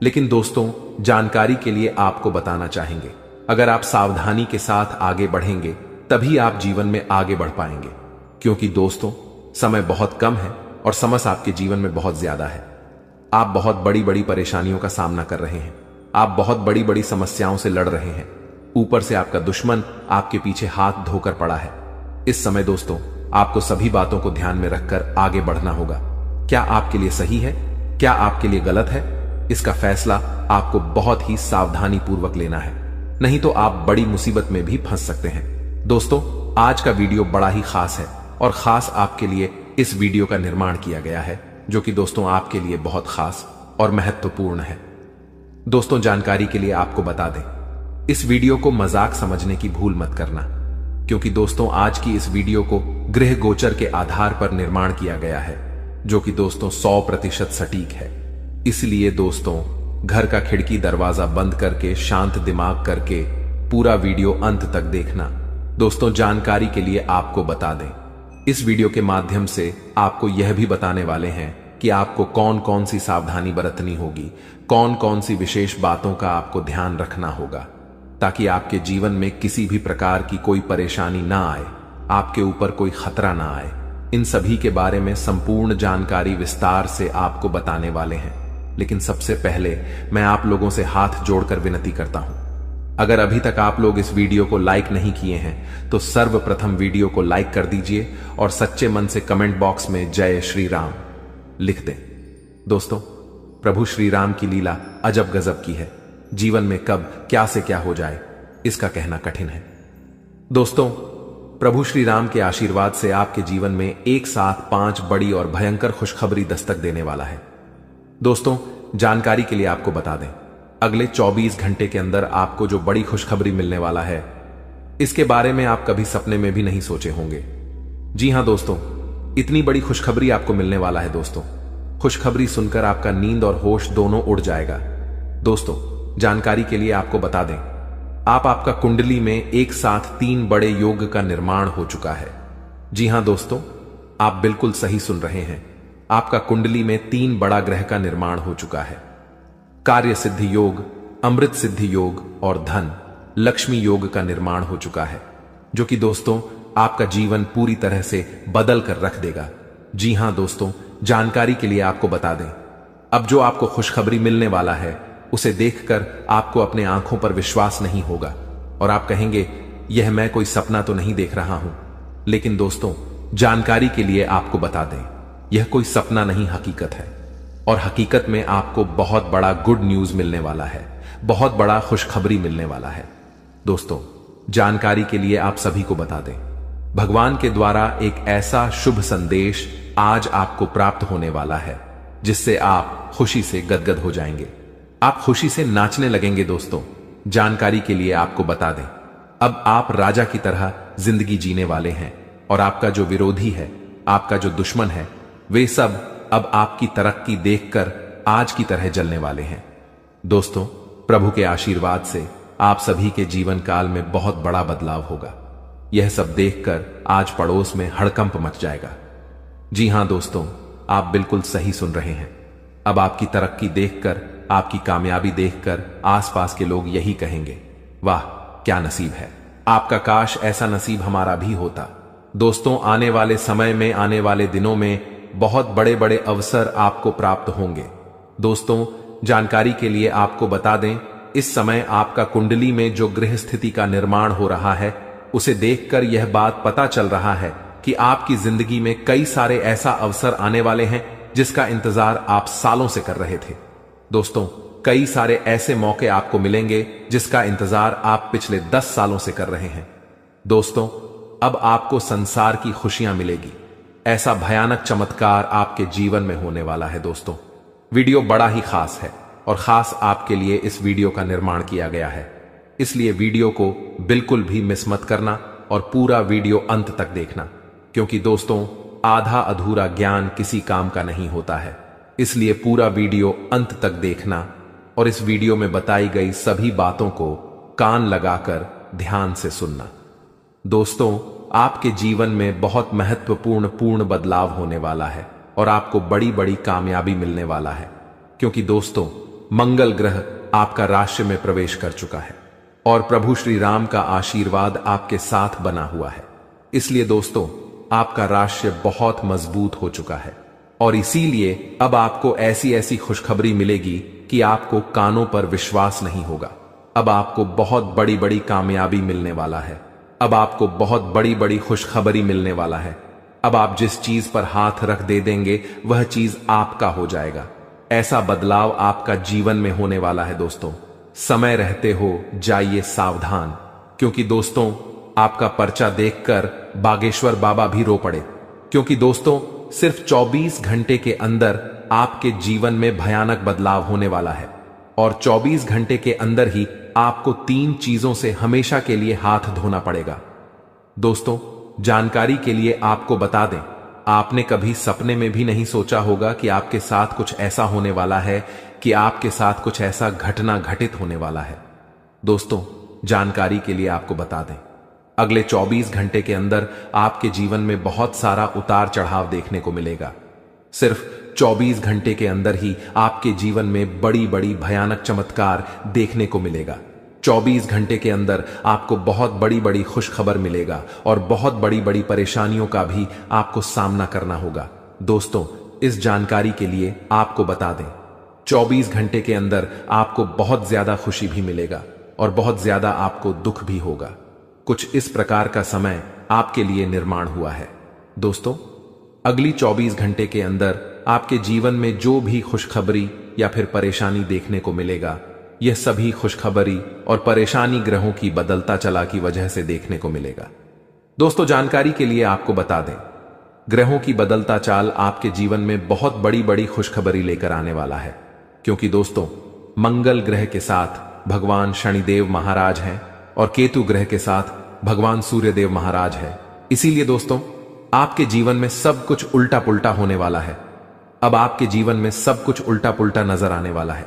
लेकिन दोस्तों, जानकारी के लिए आपको बताना चाहेंगे, अगर आप सावधानी के साथ आगे बढ़ेंगे, तभी आप जीवन में आगे बढ़ पाएंगे। क्योंकि दोस्तों, समय बहुत कम है और समस्या आपके जीवन में बहुत ज्यादा है। आप बहुत बड़ी बड़ी परेशानियों का सामना कर रहे हैं, आप बहुत बड़ी बड़ी समस्याओं से लड़ रहे हैं, ऊपर से आपका दुश्मन आपके पीछे हाथ धोकर पड़ा है। इस समय दोस्तों, आपको सभी बातों को ध्यान में रखकर आगे बढ़ना होगा। क्या आपके लिए सही है, क्या आपके लिए गलत है, इसका फैसला आपको बहुत ही सावधानी पूर्वक लेना है, नहीं तो आप बड़ी मुसीबत में भी फंस सकते हैं। दोस्तों, आज का वीडियो बड़ा ही खास है और खास आपके लिए इस वीडियो का निर्माण किया गया है, जो कि दोस्तों आपके लिए बहुत खास और महत्वपूर्ण है। दोस्तों, जानकारी के लिए आपको बता दें, इस वीडियो को मजाक समझने की भूल मत करना, क्योंकि दोस्तों आज की इस वीडियो को गृह गोचर के आधार पर निर्माण किया गया है, जो कि दोस्तों 100% सटीक है। इसलिए दोस्तों, घर का खिड़की दरवाजा बंद करके शांत दिमाग करके पूरा वीडियो अंत तक देखना। दोस्तों, जानकारी के लिए आपको बता दें, इस वीडियो के माध्यम से आपको यह भी बताने वाले हैं कि आपको कौन कौन सी सावधानी बरतनी होगी, कौन कौन सी विशेष बातों का आपको ध्यान रखना होगा, ताकि आपके जीवन में किसी भी प्रकार की कोई परेशानी ना आए। आपके ऊपर कोई खतरा ना आए, इन सभी के बारे में संपूर्ण जानकारी विस्तार से आपको बताने वाले हैं। लेकिन सबसे पहले मैं आप लोगों से हाथ जोड़कर विनती करता हूं, अगर अभी तक आप लोग इस वीडियो को लाइक नहीं किए हैं तो सर्वप्रथम वीडियो को लाइक कर दीजिए और सच्चे मन से कमेंट बॉक्स में जय श्री राम लिख दें। दोस्तों, प्रभु श्री राम की लीला अजब गजब की है। जीवन में कब क्या से क्या हो जाए इसका कहना कठिन है। दोस्तों, प्रभु श्री राम के आशीर्वाद से आपके जीवन में एक साथ 5 बड़ी और भयंकर खुशखबरी दस्तक देने वाला है। दोस्तों, जानकारी के लिए आपको बता दें, अगले 24 घंटे के अंदर आपको जो बड़ी खुशखबरी मिलने वाला है, इसके बारे में आप कभी सपने में भी नहीं सोचे होंगे। जी हां दोस्तों, इतनी बड़ी खुशखबरी आपको मिलने वाला है। दोस्तों, खुशखबरी सुनकर आपका नींद और होश दोनों उड़ जाएगा। दोस्तों, जानकारी के लिए आपको बता दें, आपका कुंडली में एक साथ 3 बड़े योग का निर्माण हो चुका है। जी हां दोस्तों, आप बिल्कुल सही सुन रहे हैं। आपका कुंडली में 3 बड़ा ग्रह का निर्माण हो चुका है। कार्य सिद्धि योग, अमृत सिद्धि योग और धन लक्ष्मी योग का निर्माण हो चुका है, जो कि दोस्तों आपका जीवन पूरी तरह से बदल कर रख देगा। जी हां दोस्तों, जानकारी के लिए आपको बता दें, अब जो आपको खुशखबरी मिलने वाला है उसे देखकर आपको अपने आंखों पर विश्वास नहीं होगा और आप कहेंगे यह मैं कोई सपना तो नहीं देख रहा हूं। लेकिन दोस्तों, जानकारी के लिए आपको बता दें, यह कोई सपना नहीं, हकीकत है। और हकीकत में आपको बहुत बड़ा गुड न्यूज मिलने वाला है, बहुत बड़ा खुशखबरी मिलने वाला है। दोस्तों, जानकारी के लिए आप सभी को बता दें, भगवान के द्वारा एक ऐसा शुभ संदेश आज आपको प्राप्त होने वाला है जिससे आप खुशी से गदगद हो जाएंगे, आप खुशी से नाचने लगेंगे। दोस्तों, जानकारी के लिए आपको बता दें, अब आप राजा की तरह जिंदगी जीने वाले हैं और आपका जो विरोधी है, आपका जो दुश्मन है, वे सब अब आपकी तरक्की देखकर आज की तरह जलने वाले हैं। दोस्तों, प्रभु के आशीर्वाद से आप सभी के जीवन काल में बहुत बड़ा बदलाव होगा। यह सब देखकर आज पड़ोस में हड़कंप मच जाएगा। जी हां दोस्तों, आप बिल्कुल सही सुन रहे हैं। अब आपकी तरक्की देखकर, आपकी कामयाबी देखकर आसपास के लोग यही कहेंगे, वाह क्या नसीब है, आपका काश ऐसा नसीब हमारा भी होता। दोस्तों, आने वाले समय में, आने वाले दिनों में बहुत बड़े बड़े अवसर आपको प्राप्त होंगे। दोस्तों, जानकारी के लिए आपको बता दें, इस समय आपका कुंडली में जो ग्रह स्थिति का निर्माण हो रहा है, उसे देखकर यह बात पता चल रहा है कि आपकी जिंदगी में कई सारे ऐसा अवसर आने वाले हैं जिसका इंतजार आप सालों से कर रहे थे। दोस्तों, कई सारे ऐसे मौके आपको मिलेंगे जिसका इंतजार आप पिछले 10 सालों से कर रहे हैं। दोस्तों, अब आपको संसार की खुशियां मिलेगी। ऐसा भयानक चमत्कार आपके जीवन में होने वाला है। दोस्तों, वीडियो बड़ा ही खास है और खास आपके लिए इस वीडियो का निर्माण किया गया है, इसलिए वीडियो को बिल्कुल भी मिस मत करना और पूरा वीडियो अंत तक देखना, क्योंकि दोस्तों आधा अधूरा ज्ञान किसी काम का नहीं होता है। इसलिए पूरा वीडियो अंत तक देखना और इस वीडियो में बताई गई सभी बातों को कान लगाकर ध्यान से सुनना। दोस्तों, आपके जीवन में बहुत महत्वपूर्ण बदलाव होने वाला है और आपको बड़ी बड़ी कामयाबी मिलने वाला है, क्योंकि दोस्तों मंगल ग्रह आपका राशि में प्रवेश कर चुका है और प्रभु श्री राम का आशीर्वाद आपके साथ बना हुआ है। इसलिए दोस्तों, आपका राशि बहुत मजबूत हो चुका है और इसीलिए अब आपको ऐसी ऐसी खुशखबरी मिलेगी कि आपको कानों पर विश्वास नहीं होगा। अब आपको बहुत बड़ी बड़ी कामयाबी मिलने वाला है, अब आपको बहुत बड़ी बड़ी खुशखबरी मिलने वाला है। अब आप जिस चीज पर हाथ रख दे देंगे वह चीज आपका हो जाएगा। ऐसा बदलाव आपका जीवन में होने वाला है। दोस्तों, समय रहते हो जाइए सावधान, क्योंकि दोस्तों आपका पर्चा देखकर बागेश्वर बाबा भी रो पड़े, क्योंकि दोस्तों सिर्फ 24 घंटे के अंदर आपके जीवन में भयानक बदलाव होने वाला है और 24 घंटे के अंदर ही आपको 3 चीजों से हमेशा के लिए हाथ धोना पड़ेगा। दोस्तों, जानकारी के लिए आपको बता दें, आपने कभी सपने में भी नहीं सोचा होगा कि आपके साथ कुछ ऐसा होने वाला है, कि आपके साथ कुछ ऐसा घटना घटित होने वाला है। दोस्तों, जानकारी के लिए आपको बता दें, अगले 24 घंटे के अंदर आपके जीवन में बहुत सारा उतार चढ़ाव देखने को मिलेगा। सिर्फ 24 घंटे के अंदर ही आपके जीवन में बड़ी बड़ी भयानक चमत्कार देखने को मिलेगा। 24 घंटे के अंदर आपको बहुत बड़ी बड़ी खुशखबर मिलेगा और बहुत बड़ी बड़ी परेशानियों का भी आपको सामना करना होगा। दोस्तों, इस जानकारी के लिए आपको बता दें, 24 घंटे के अंदर आपको बहुत ज्यादा खुशी भी मिलेगा और बहुत ज्यादा आपको दुख भी होगा। कुछ इस प्रकार का समय आपके लिए निर्माण हुआ है। दोस्तों, अगली 24 घंटे के अंदर आपके जीवन में जो भी खुशखबरी या फिर परेशानी देखने को मिलेगा, यह सभी खुशखबरी और परेशानी ग्रहों की बदलता चला की वजह से देखने को मिलेगा। दोस्तों, जानकारी के लिए आपको बता दें, ग्रहों की बदलता चाल आपके जीवन में बहुत बड़ी बड़ी खुशखबरी लेकर आने वाला है, क्योंकि दोस्तों, मंगल ग्रह के साथ भगवान शनिदेव महाराज हैं और केतु ग्रह के साथ भगवान सूर्यदेव महाराज है। इसीलिए दोस्तों, आपके जीवन में सब कुछ उल्टा पुल्टा होने वाला है। अब आपके जीवन में सब कुछ उल्टा पुल्टा नजर आने वाला है।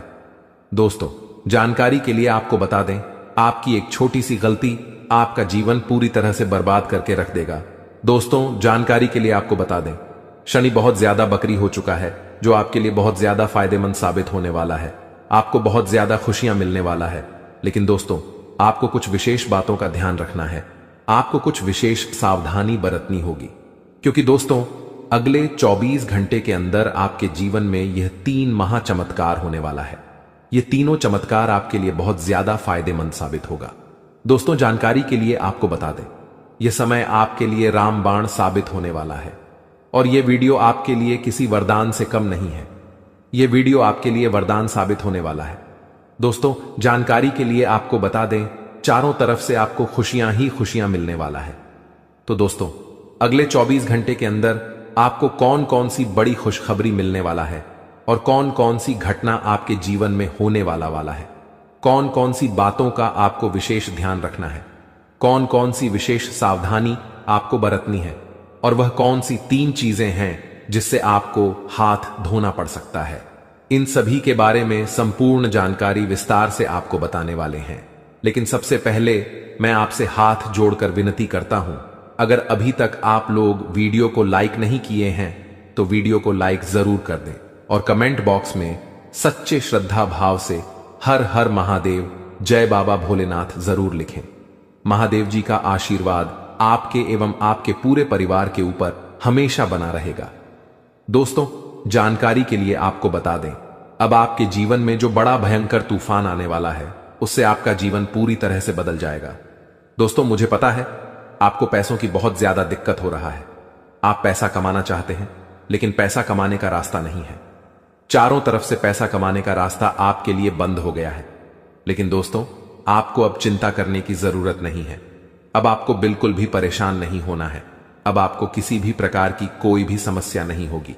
दोस्तों, जानकारी के लिए आपको बता दें, आपकी एक छोटी सी गलती आपका जीवन पूरी तरह से बर्बाद करके रख देगा। दोस्तों, जानकारी के लिए आपको बता दें, शनि बहुत ज्यादा बकरी हो चुका है, जो आपके लिए बहुत ज्यादा फायदेमंद साबित होने वाला है। आपको बहुत ज्यादा खुशियां मिलने वाला है। लेकिन दोस्तों, आपको कुछ विशेष बातों का ध्यान रखना है। आपको कुछ विशेष सावधानी बरतनी होगी, क्योंकि दोस्तों, अगले 24 घंटे के अंदर आपके जीवन में यह 3 महाचमत्कार होने वाला है। ये तीनों चमत्कार आपके लिए बहुत ज्यादा फायदेमंद साबित होगा। दोस्तों, जानकारी के लिए आपको बता दें, यह समय आपके लिए रामबाण साबित होने वाला है और यह वीडियो आपके लिए किसी वरदान से कम नहीं है। यह वीडियो आपके लिए वरदान साबित होने वाला है। दोस्तों, जानकारी के लिए आपको बता दें, चारों तरफ से आपको खुशियां ही खुशियां मिलने वाला है। तो दोस्तों, अगले 24 घंटे के अंदर आपको कौन कौन सी बड़ी खुशखबरी मिलने वाला है और कौन कौन सी घटना आपके जीवन में होने वाला है, कौन कौन सी बातों का आपको विशेष ध्यान रखना है, कौन कौन सी विशेष सावधानी आपको बरतनी है और वह कौन सी 3 चीजें हैं जिससे आपको हाथ धोना पड़ सकता है, इन सभी के बारे में संपूर्ण जानकारी विस्तार से आपको बताने वाले हैं। लेकिन सबसे पहले मैं आपसे हाथ जोड़कर विनती करता हूं, अगर अभी तक आप लोग वीडियो को लाइक नहीं किए हैं तो वीडियो को लाइक जरूर कर दें और कमेंट बॉक्स में सच्चे श्रद्धा भाव से हर हर महादेव, जय बाबा भोलेनाथ जरूर लिखें। महादेव जी का आशीर्वाद आपके एवं आपके पूरे परिवार के ऊपर हमेशा बना रहेगा। दोस्तों, जानकारी के लिए आपको बता दें, अब आपके जीवन में जो बड़ा भयंकर तूफान आने वाला है, उससे आपका जीवन पूरी तरह से बदल जाएगा। दोस्तों, मुझे पता है आपको पैसों की बहुत ज्यादा दिक्कत हो रहा है। आप पैसा कमाना चाहते हैं, लेकिन पैसा कमाने का रास्ता नहीं है। चारों तरफ से पैसा कमाने का रास्ता आपके लिए बंद हो गया है। लेकिन दोस्तों, आपको अब चिंता करने की जरूरत नहीं है। अब आपको बिल्कुल भी परेशान नहीं होना है। अब आपको किसी भी प्रकार की कोई भी समस्या नहीं होगी।